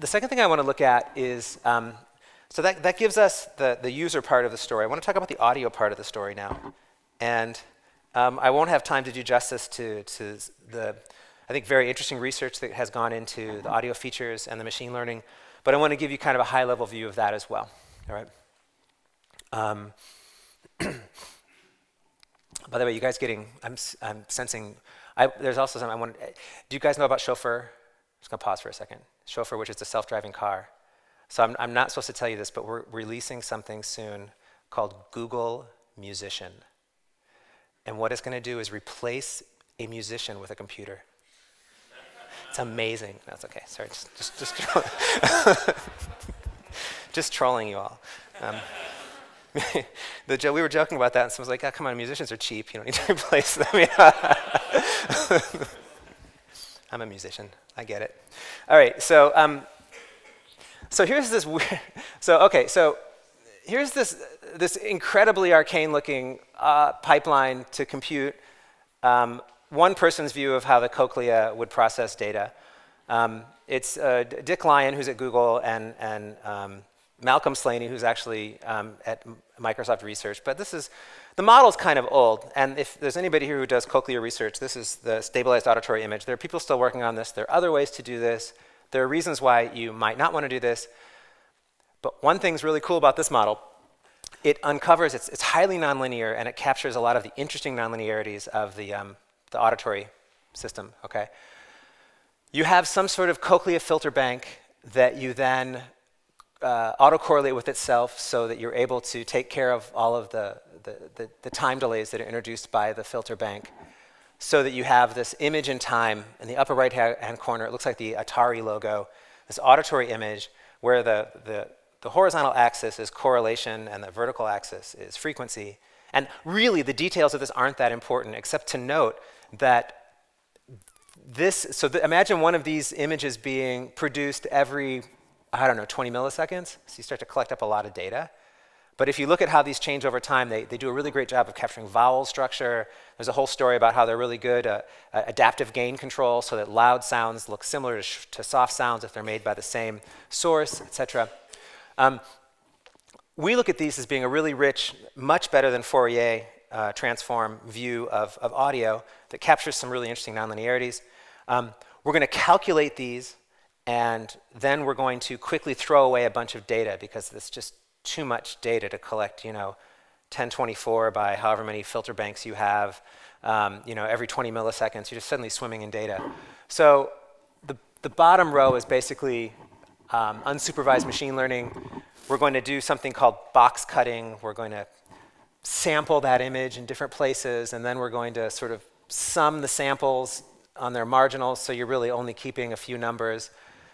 second thing I want to look at is, so that gives us the user part of the story. I want to talk about the audio part of the story now. And I won't have time to do justice to the, I think, very interesting research that has gone into the audio features and the machine learning. But I want to give you kind of a high-level view of that as well. All right. By the way, you guys getting, I'm sensing, there's also something I want to, do you guys know about Chauffeur? I'm just going to pause for a second. Chauffeur, which is the self-driving car. So I'm not supposed to tell you this, but we're releasing something soon called Google Musician. And what it's going to do is replace a musician with a computer. It's amazing. No, it's okay. Sorry, just trolling you all. We were joking about that, and someone was like, "Oh, come on, musicians are cheap. You don't need to replace them." I'm a musician. I get it. All right. So, so here's this weird. So here's this incredibly arcane-looking pipeline to compute one person's view of how the cochlea would process data. It's Dick Lyon, who's at Google, and Malcolm Slaney, who's actually at Microsoft Research. But the model's kind of old. And if there's anybody here who does cochlear research, this is the stabilized auditory image. There are people still working on this. There are other ways to do this. There are reasons why you might not want to do this. But one thing's really cool about this model. It uncovers, it's highly nonlinear, and it captures a lot of the interesting nonlinearities of the auditory system, okay? You have some sort of cochlea filter bank that you then autocorrelate with itself so that you're able to take care of all of the time delays that are introduced by the filter bank, so that you have this image in time in the upper right-hand corner. It looks like the Atari logo, this auditory image where the horizontal axis is correlation and the vertical axis is frequency. And really, the details of this aren't that important, except to note that imagine one of these images being produced every, I don't know, 20 milliseconds. So you start to collect up a lot of data. But if you look at how these change over time, they do a really great job of capturing vowel structure. There's a whole story about how they're really good at adaptive gain control, so that loud sounds look similar to soft sounds if they're made by the same source, et cetera. We look at these as being a really rich, much better than Fourier transform view of audio that captures some really interesting nonlinearities. We're going to calculate these, and then we're going to quickly throw away a bunch of data because it's just too much data to collect, 1024 by however many filter banks you have, every 20 milliseconds, you're just suddenly swimming in data. So the bottom row is basically unsupervised machine learning. We're going to do something called box cutting. We're going to sample that image in different places, and then we're going to sort of sum the samples on their marginals, so you're really only keeping a few numbers.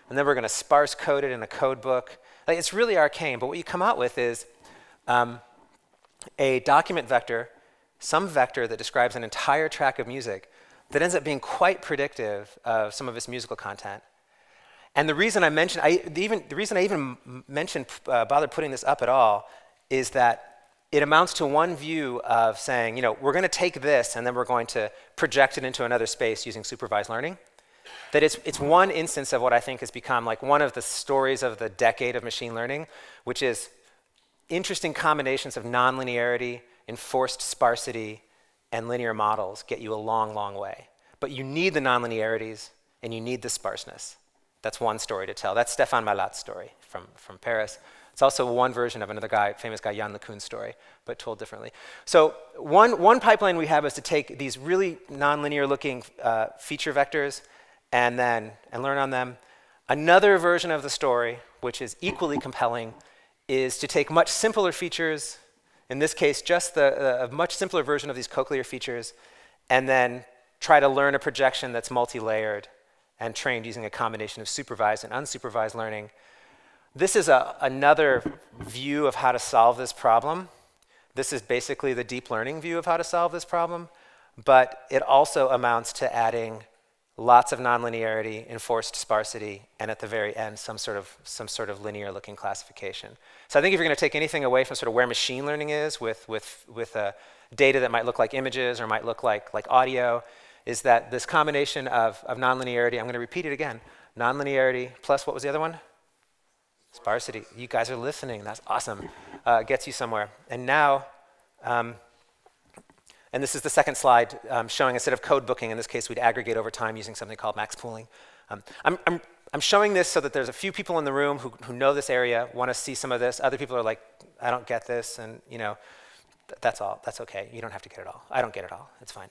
And then we're going to sparse code it in a code book. Like, it's really arcane, but what you come out with is a document vector, some vector that describes an entire track of music that ends up being quite predictive of some of its musical content. And the reason I mentioned, bothered putting this up at all is that it amounts to one view of saying, we're going to take this and then we're going to project it into another space using supervised learning. That it's one instance of what I think has become like one of the stories of the decade of machine learning, which is interesting combinations of nonlinearity, enforced sparsity, and linear models get you a long, long way. But you need the nonlinearities and you need the sparseness. That's one story to tell. That's Stéphane Malat's story from Paris. It's also one version of another guy, famous guy, Yann LeCun's story, but told differently. So one pipeline we have is to take these really nonlinear looking feature vectors and learn on them. Another version of the story, which is equally compelling, is to take much simpler features, in this case, just a much simpler version of these cochlear features, and then try to learn a projection that's multi-layered and trained using a combination of supervised and unsupervised learning. This is another view of how to solve this problem. This is basically the deep learning view of how to solve this problem, but it also amounts to adding lots of nonlinearity, enforced sparsity, and at the very end, some sort of linear-looking classification. So I think if you're going to take anything away from sort of where machine learning is with data that might look like images or might look like audio, is that this combination of nonlinearity, I'm going to repeat it again, nonlinearity plus what was the other one? Sparsity. You guys are listening. That's awesome. Gets you somewhere. And now, and this is the second slide showing instead of code booking, in this case, we'd aggregate over time using something called max pooling. I'm showing this so that there's a few people in the room who know this area, want to see some of this. Other people are like, I don't get this, and that's all. That's okay. You don't have to get it all. I don't get it all. It's fine.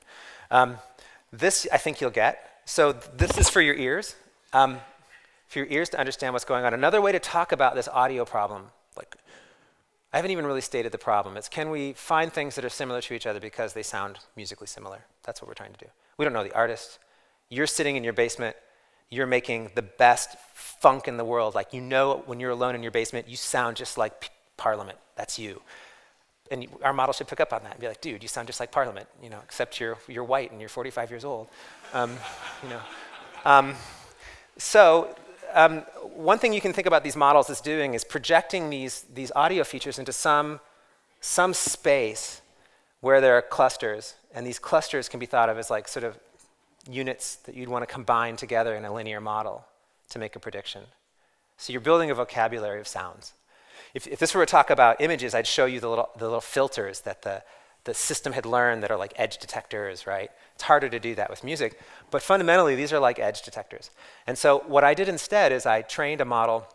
This, I think you'll get. So this is for your ears. For your ears to understand what's going on. Another way to talk about this audio problem, like, I haven't even really stated the problem. It's, can we find things that are similar to each other because they sound musically similar? That's what we're trying to do. We don't know the artist. You're sitting in your basement. You're making the best funk in the world. Like, when you're alone in your basement, you sound just like Parliament. That's you. And our model should pick up on that and be like, dude, you sound just like Parliament, except you're white and you're 45 years old. One thing you can think about these models as doing is projecting these audio features into some space where there are clusters, and these clusters can be thought of as like sort of units that you'd want to combine together in a linear model to make a prediction. So you're building a vocabulary of sounds. If this were a talk about images, I'd show you the little filters that the system had learned that are like edge detectors, right? It's harder to do that with music, but fundamentally these are like edge detectors. And so what I did instead is I trained a model.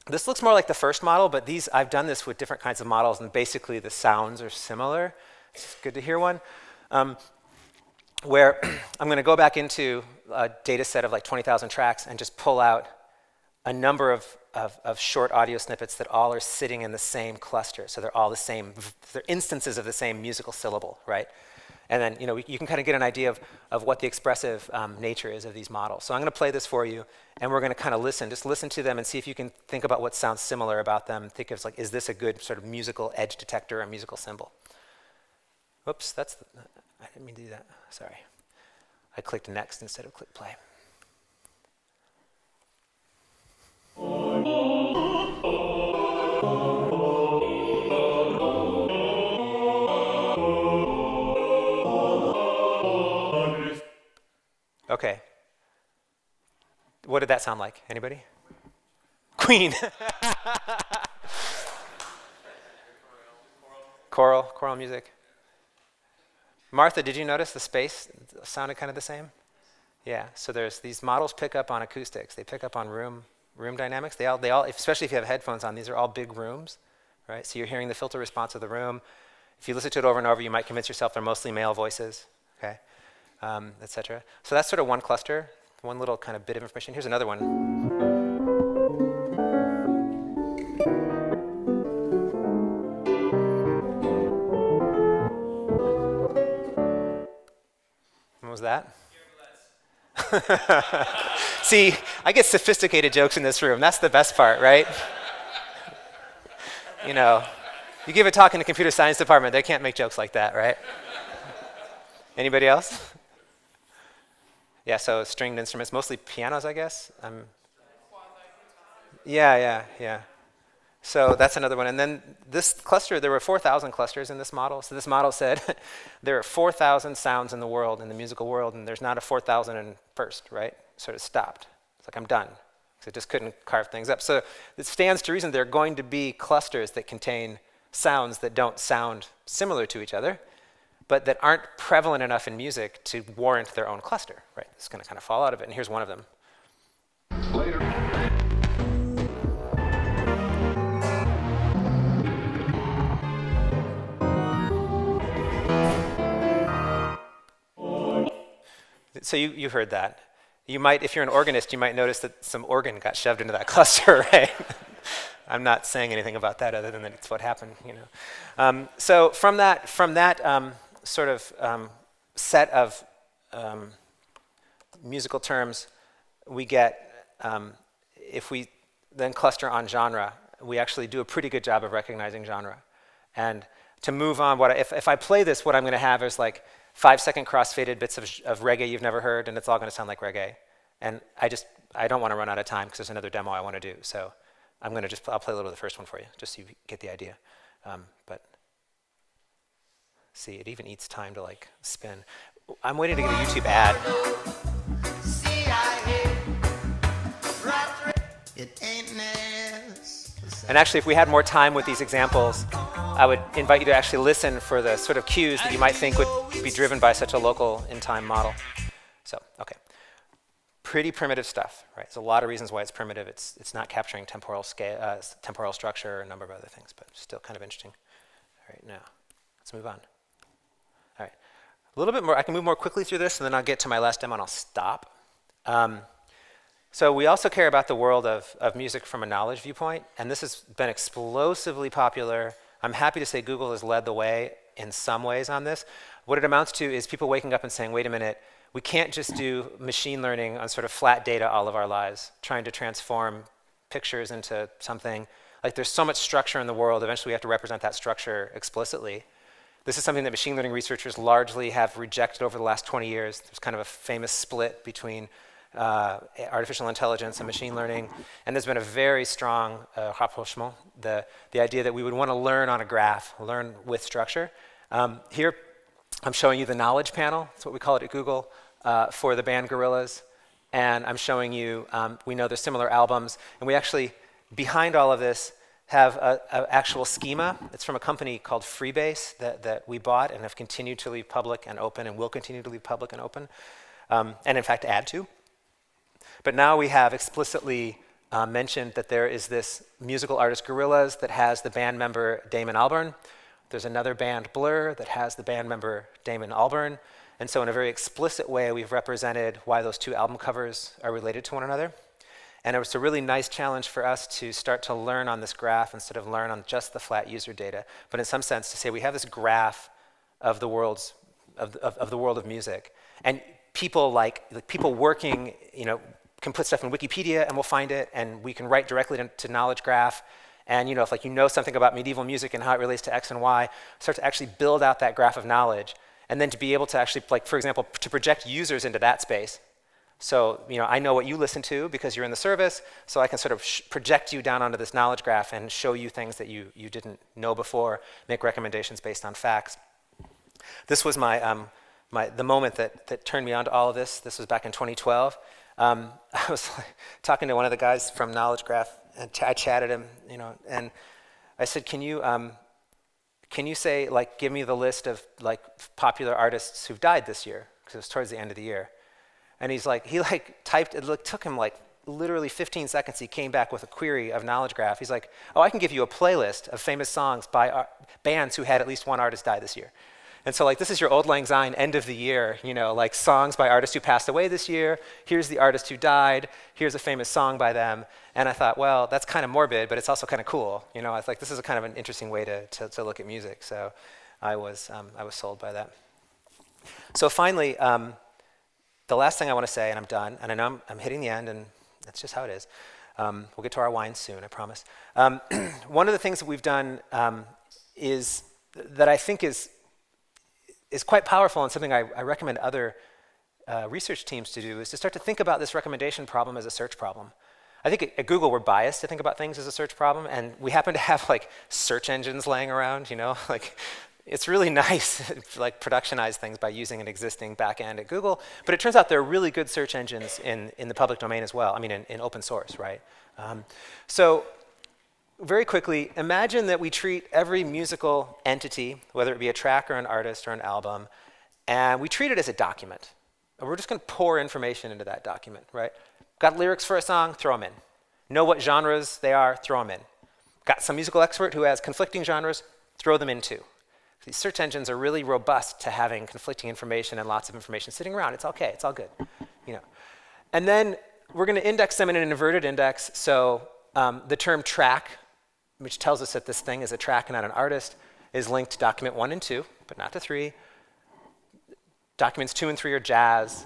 This looks more like the first model, but I've done this with different kinds of models, and basically the sounds are similar. It's good to hear one. Where I'm going to go back into a data set of like 20,000 tracks and just pull out a number of short audio snippets that all are sitting in the same cluster. So they're all the same, they're instances of the same musical syllable, right? And then you can kind of get an idea of what the expressive nature is of these models. So I'm going to play this for you, and we're going to kind of just listen to them and see if you can think about what sounds similar about them. Think of like, is this a good sort of musical edge detector or musical symbol? Oops, I didn't mean to do that. Sorry. I clicked next instead of click play. Okay. What did that sound like? Anybody? Queen. Choral music. Martha, did you notice the space sounded kind of the same? Yeah, so these models pick up on acoustics. They pick up on room dynamics. They all, especially if you have headphones on, these are all big rooms, right? So you're hearing the filter response of the room. If you listen to it over and over, you might convince yourself they're mostly male voices, okay, etc. So that's sort of one cluster, one little kind of bit of information. Here's another one. What was that? See, I get sophisticated jokes in this room. That's the best part, right? You know, you give a talk in the computer science department, they can't make jokes like that, right? Anybody else? Yeah, so stringed instruments, mostly pianos, I guess. Yeah. So that's another one. And then this cluster, there were 4,000 clusters in this model. So this model said there are 4,000 sounds in the world, in the musical world, and there's not a 4,001st, right? Sort of stopped. It's like, I'm done. So it just couldn't carve things up. So it stands to reason there are going to be clusters that contain sounds that don't sound similar to each other, but that aren't prevalent enough in music to warrant their own cluster, right? It's going to kind of fall out of it, and here's one of them. Later. So you heard that. You might, if you're an organist, you might notice that some organ got shoved into that cluster, right? I'm not saying anything about that other than that it's what happened, you know. So from that sort of set of musical terms, we get, if we then cluster on genre, we actually do a pretty good job of recognizing genre. And to move on, if I play this, what I'm going to have is like 5-second cross-faded bits of reggae you've never heard, and it's all going to sound like reggae. And I don't want to run out of time because there's another demo I want to do. So I'm going to I'll play a little of the first one for you, just so you get the idea. But see, it even eats time to like spin. I'm waiting to get a YouTube ad. And actually, if we had more time with these examples, I would invite you to actually listen for the sort of cues that you might think would be driven by such a local in-time model. So, okay. Pretty primitive stuff, right? There's a lot of reasons why it's primitive. It's not capturing temporal scale, temporal structure, or a number of other things, but still kind of interesting. All right, now, let's move on. All right, a little bit more. I can move more quickly through this, and then I'll get to my last demo, and I'll stop. So we also care about the world of music from a knowledge viewpoint, and this has been explosively popular. I'm happy to say Google has led the way in some ways on this. What it amounts to is people waking up and saying, wait a minute, we can't just do machine learning on sort of flat data all of our lives, trying to transform pictures into something. Like there's so much structure in the world, eventually we have to represent that structure explicitly. This is something that machine learning researchers largely have rejected over the last 20 years. There's kind of a famous split between artificial intelligence and machine learning, and there's been a very strong rapprochement, the idea that we would want to learn on a graph, learn with structure. Here, I'm showing you the knowledge panel, that's what we call it at Google, for the band Gorillaz, and I'm showing you, we know there's similar albums, and we actually, behind all of this, have an actual schema. It's from a company called Freebase that we bought and have continued to leave public and open and will continue to leave public and open, and in fact add to. But now we have explicitly mentioned that there is this musical artist Gorillaz that has the band member Damon Albarn. There's another band, Blur, that has the band member Damon Albarn. And so in a very explicit way, we've represented why those two album covers are related to one another. And it was a really nice challenge for us to start to learn on this graph instead of learn on just the flat user data. But in some sense, to say we have this graph of the world of music. And people people working, you know, can put stuff in Wikipedia and we'll find it, and we can write directly to knowledge graph. And you know, if like you know something about medieval music and how it relates to X and Y, start to actually build out that graph of knowledge, and then to be able to actually, like for example, to project users into that space. So you know, I know what you listen to because you're in the service, so I can sort of project you down onto this knowledge graph and show you things that you didn't know before, make recommendations based on facts. This was the moment that turned me on to all of this. This was back in 2012. I was talking to one of the guys from Knowledge Graph, and I chatted him, you know, and I said, can you say, like, give me the list of like popular artists who've died this year? Because it was towards the end of the year. And he's like, he like typed, it took him like literally 15 seconds, he came back with a query of knowledge graph. He's like, oh, I can give you a playlist of famous songs by bands who had at least one artist die this year. And so like, this is your Auld Lang Syne end of the year, you know, like songs by artists who passed away this year. Here's the artist who died. Here's a famous song by them. And I thought, well, that's kind of morbid, but it's also kind of cool. You know, I was like, this is a kind of an interesting way to look at music. So I was sold by that. So finally, the last thing I want to say, and I'm done, and I know I'm hitting the end, and that's just how it is. We'll get to our wine soon, I promise. One of the things that we've done is that I think is quite powerful and something I recommend other research teams to do is to start to think about this recommendation problem as a search problem. I think at Google we're biased to think about things as a search problem, and we happen to have like search engines laying around, you know, like it's really nice to like productionize things by using an existing backend at Google, but it turns out there are really good search engines in the public domain as well. I mean, in open source, right? So very quickly, imagine that we treat every musical entity, whether it be a track or an artist or an album, and we treat it as a document. And we're just going to pour information into that document, right? Got lyrics for a song, throw them in. Know what genres they are, throw them in. Got some musical expert who has conflicting genres, throw them in too. These search engines are really robust to having conflicting information and lots of information sitting around. It's okay, it's all good, you know. And then we're going to index them in an inverted index. So the term track, which tells us that this thing is a track and not an artist, is linked to document 1 and 2, but not to 3. Documents 2 and 3 are jazz.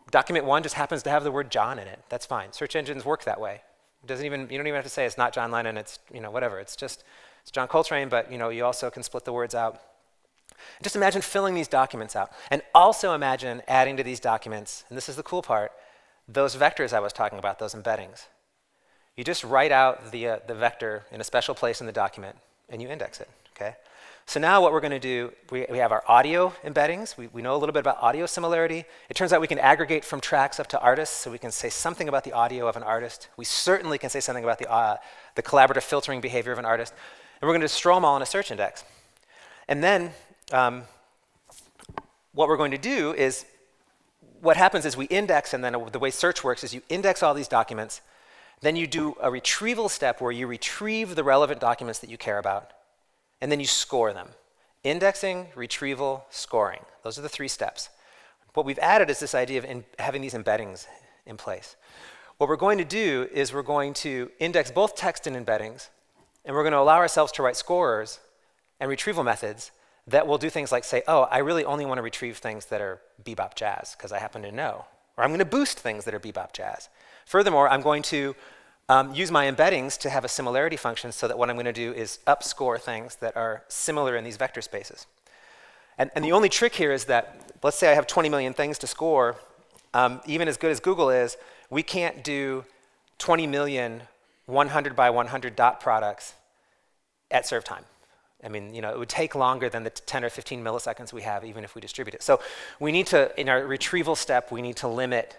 Document 1 just happens to have the word John in it. That's fine. Search engines work that way. It doesn't even, you don't even have to say it's not John Lennon, it's, you know, whatever. It's just, it's John Coltrane, but you know, you also can split the words out. Just imagine filling these documents out. And also imagine adding to these documents, and this is the cool part, those vectors I was talking about, those embeddings. You just write out the vector in a special place in the document, and you index it, okay? So now what we're going to do, we have our audio embeddings. We know a little bit about audio similarity. It turns out we can aggregate from tracks up to artists, so we can say something about the audio of an artist. We certainly can say something about the collaborative filtering behavior of an artist. And we're going to just throw them all in a search index. And then what we're going to do is, what happens is we index, and then the way search works is you index all these documents, then you do a retrieval step where you retrieve the relevant documents that you care about, and then you score them. Indexing, retrieval, scoring. Those are the 3 steps. What we've added is this idea of having these embeddings in place. What we're going to do is we're going to index both text and embeddings, and we're going to allow ourselves to write scorers and retrieval methods that will do things like say, oh, I really only want to retrieve things that are bebop jazz because I happen to know. Or I'm going to boost things that are bebop jazz. Furthermore, I'm going to use my embeddings to have a similarity function so that what I'm going to do is upscore things that are similar in these vector spaces. And the only trick here is that, let's say I have 20 million things to score. Even as good as Google is, we can't do 20 million 100 by 100 dot products at serve time. I mean, you know, it would take longer than the 10 or 15 milliseconds we have, even if we distribute it. So we need to, in our retrieval step, we need to limit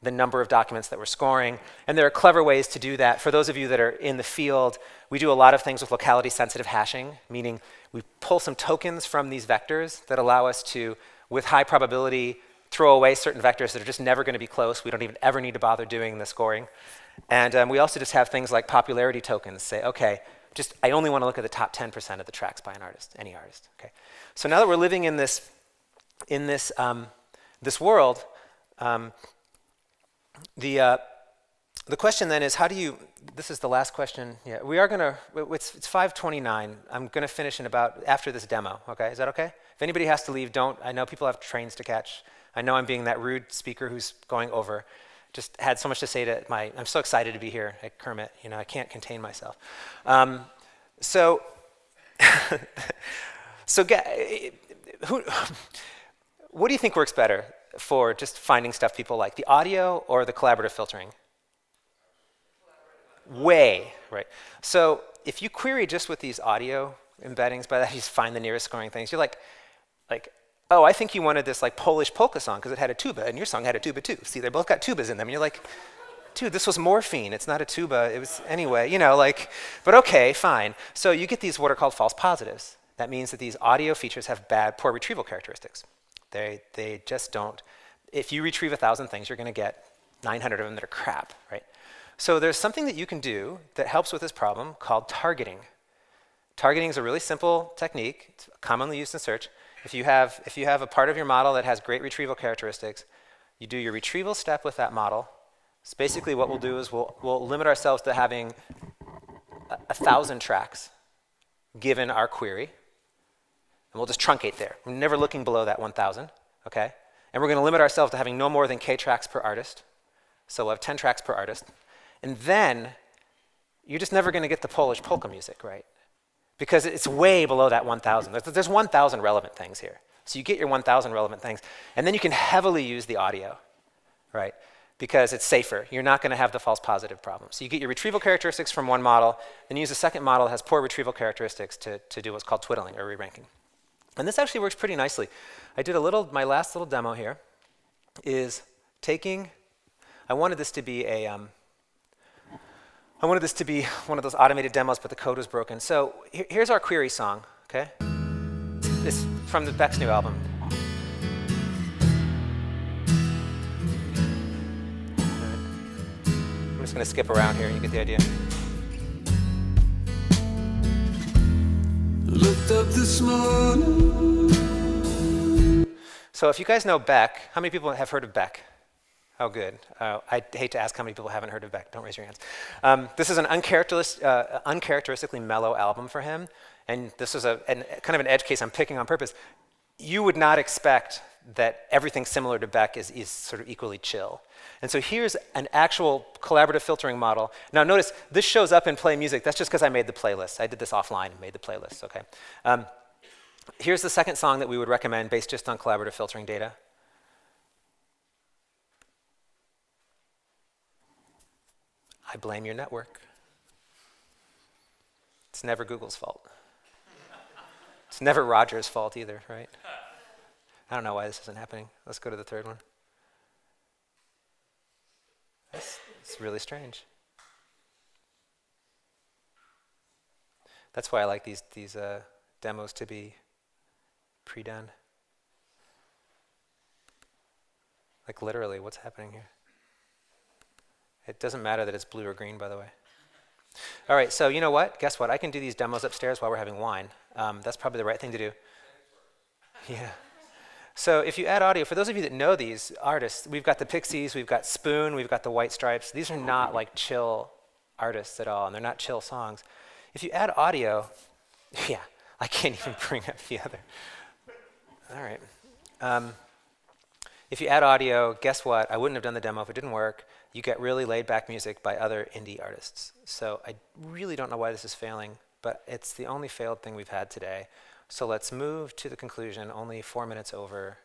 the number of documents that we're scoring. And there are clever ways to do that. For those of you that are in the field, we do a lot of things with locality-sensitive hashing, meaning we pull some tokens from these vectors that allow us to, with high probability, throw away certain vectors that are just never going to be close. We don't even ever need to bother doing the scoring. And we also just have things like popularity tokens. Say, OK, I only want to look at the top 10% of the tracks by an artist, any artist. Okay. So now that we're living in this world, the question then is, how do you, this is the last question. Yeah, we are going to, it's 5:29. I'm going to finish in about, after this demo. Okay, is that okay? If anybody has to leave, don't. I know people have trains to catch. I know I'm being that rude speaker who's going over. Just had so much to say to I'm so excited to be here at CIRMMT. You know, I can't contain myself. So what do you think works better for just finding stuff people like, the audio or the collaborative filtering? Way, right. So if you query just with these audio embeddings, by that you just find the nearest scoring things, you're like, oh, I think you wanted this like Polish polka song because it had a tuba, and your song had a tuba too. See, they both got tubas in them. And you're like, dude, this was morphine. It's not a tuba. It was, anyway, you know, like, but okay, fine. So you get these what are called false positives. That means that these audio features have poor retrieval characteristics. They just don't. If you retrieve 1,000 things, you're going to get 900 of them that are crap, right? So there's something that you can do that helps with this problem called targeting. Targeting is a really simple technique. It's commonly used in search. If you have a part of your model that has great retrieval characteristics, you do your retrieval step with that model. So basically what we'll do is we'll limit ourselves to having 1,000 tracks given our query. And we'll just truncate there. We're never looking below that 1,000, okay? And we're going to limit ourselves to having no more than k tracks per artist. So we'll have 10 tracks per artist. And then you're just never going to get the Polish polka music, right? Because it's way below that 1,000. There's 1,000 relevant things here. So you get your 1,000 relevant things. And then you can heavily use the audio, right? Because it's safer. You're not going to have the false positive problem. So you get your retrieval characteristics from one model, then you use a second model that has poor retrieval characteristics to do what's called twiddling or re-ranking. And this actually works pretty nicely. I did my last little demo here is taking, I wanted this to be one of those automated demos, but the code was broken. So here's our query song, okay? This from the Beck's new album. I'm just going to skip around here. You get the idea. Looked up this morning. So if you guys know Beck, how many people have heard of Beck? Oh, good. I hate to ask how many people haven't heard of Beck. Don't raise your hands. This is an uncharacteristically mellow album for him. And this is kind of an edge case I'm picking on purpose. You would not expect that everything similar to Beck is sort of equally chill. And so here's an actual collaborative filtering model. Now notice, this shows up in Play Music. That's just because I made the playlist. I did this offline and made the playlist, okay? Here's the second song that we would recommend based just on collaborative filtering data. I blame your network. It's never Google's fault. It's never Roger's fault either, right? I don't know why this isn't happening. Let's go to the third one. It's really strange. That's why I like these demos to be pre-done. Like literally, what's happening here? It doesn't matter that it's blue or green, by the way. All right, so you know what? Guess what? I can do these demos upstairs while we're having wine. That's probably the right thing to do. Yeah. So if you add audio, for those of you that know these artists, we've got the Pixies, we've got Spoon, we've got the White Stripes. These are not like chill artists at all, and they're not chill songs. If you add audio, yeah, I can't even bring up the other. All right. If you add audio, guess what? I wouldn't have done the demo if it didn't work. You get really laid-back music by other indie artists. So I really don't know why this is failing, but it's the only failed thing we've had today. So let's move to the conclusion, only 4 minutes over.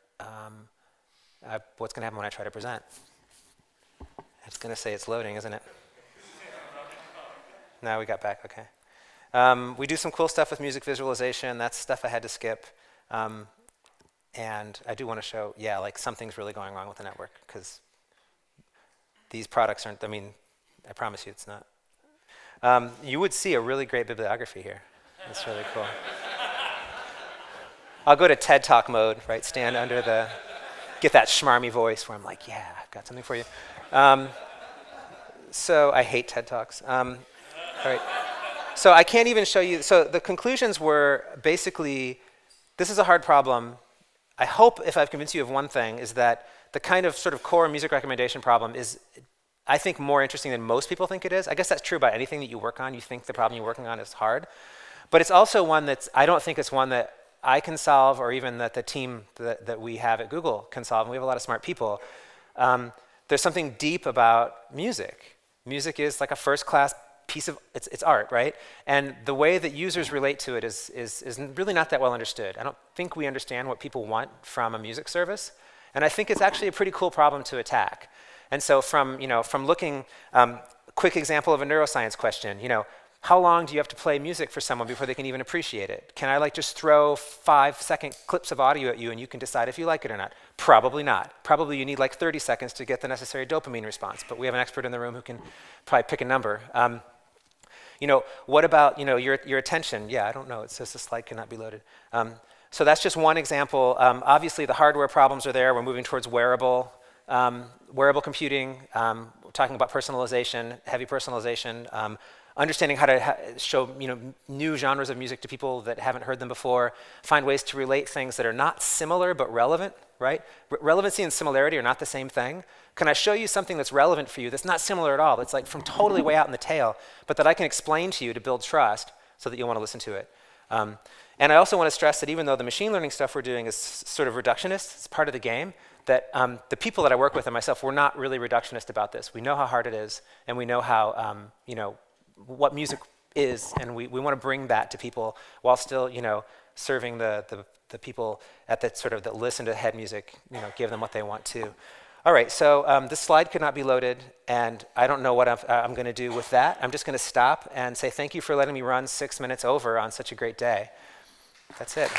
What's going to happen when I try to present? It's going to say it's loading, isn't it? Now we got back, okay. We do some cool stuff with music visualization. That's stuff I had to skip. And I do want to show, yeah, like something's really going wrong with the network, because these products aren't, I mean, I promise you it's not. You would see a really great bibliography here. It's really cool. I'll go to TED Talk mode, right? Stand under the, get that schmarmy voice where I'm like, yeah, I've got something for you. So I hate TED Talks. All right. So I can't even show you, so the conclusions were basically, this is a hard problem. I hope if I've convinced you of one thing is that the kind of sort of core music recommendation problem is, I think, more interesting than most people think it is. I guess that's true about anything that you work on. You think the problem you're working on is hard. But it's also one that's, I don't think it's one that I can solve, or even that the team that we have at Google can solve. And we have a lot of smart people. There's something deep about music. Music is like a first-class piece of, it's art, right? And the way that users relate to it is really not that well understood. I don't think we understand what people want from a music service. And I think it's actually a pretty cool problem to attack. And so from looking, quick example of a neuroscience question, how long do you have to play music for someone before they can even appreciate it? Can I like just throw 5-second clips of audio at you and you can decide if you like it or not? Probably not. Probably you need like 30 seconds to get the necessary dopamine response, but we have an expert in the room who can probably pick a number. What about your attention? Yeah, I don't know. It says the slide cannot be loaded. So that's just one example. Obviously, the hardware problems are there. We're moving towards wearable. wearable computing, we're talking about personalization, heavy personalization, understanding how to show new genres of music to people that haven't heard them before, find ways to relate things that are not similar but relevant, right? Relevancy and similarity are not the same thing. Can I show you something that's relevant for you that's not similar at all, that's like from totally way out in the tail, but that I can explain to you to build trust so that you'll want to listen to it? And I also want to stress that even though the machine learning stuff we're doing is sort of reductionist, it's part of the game, that the people that I work with and myself, we're not really reductionist about this. We know how hard it is, and we know how, what music is, and we want to bring that to people while still, serving the people at the sort of that listen to head music, give them what they want to. All right, so this slide could not be loaded, and I don't know what I'm going to do with that. I'm just going to stop and say thank you for letting me run 6 minutes over on such a great day. That's it.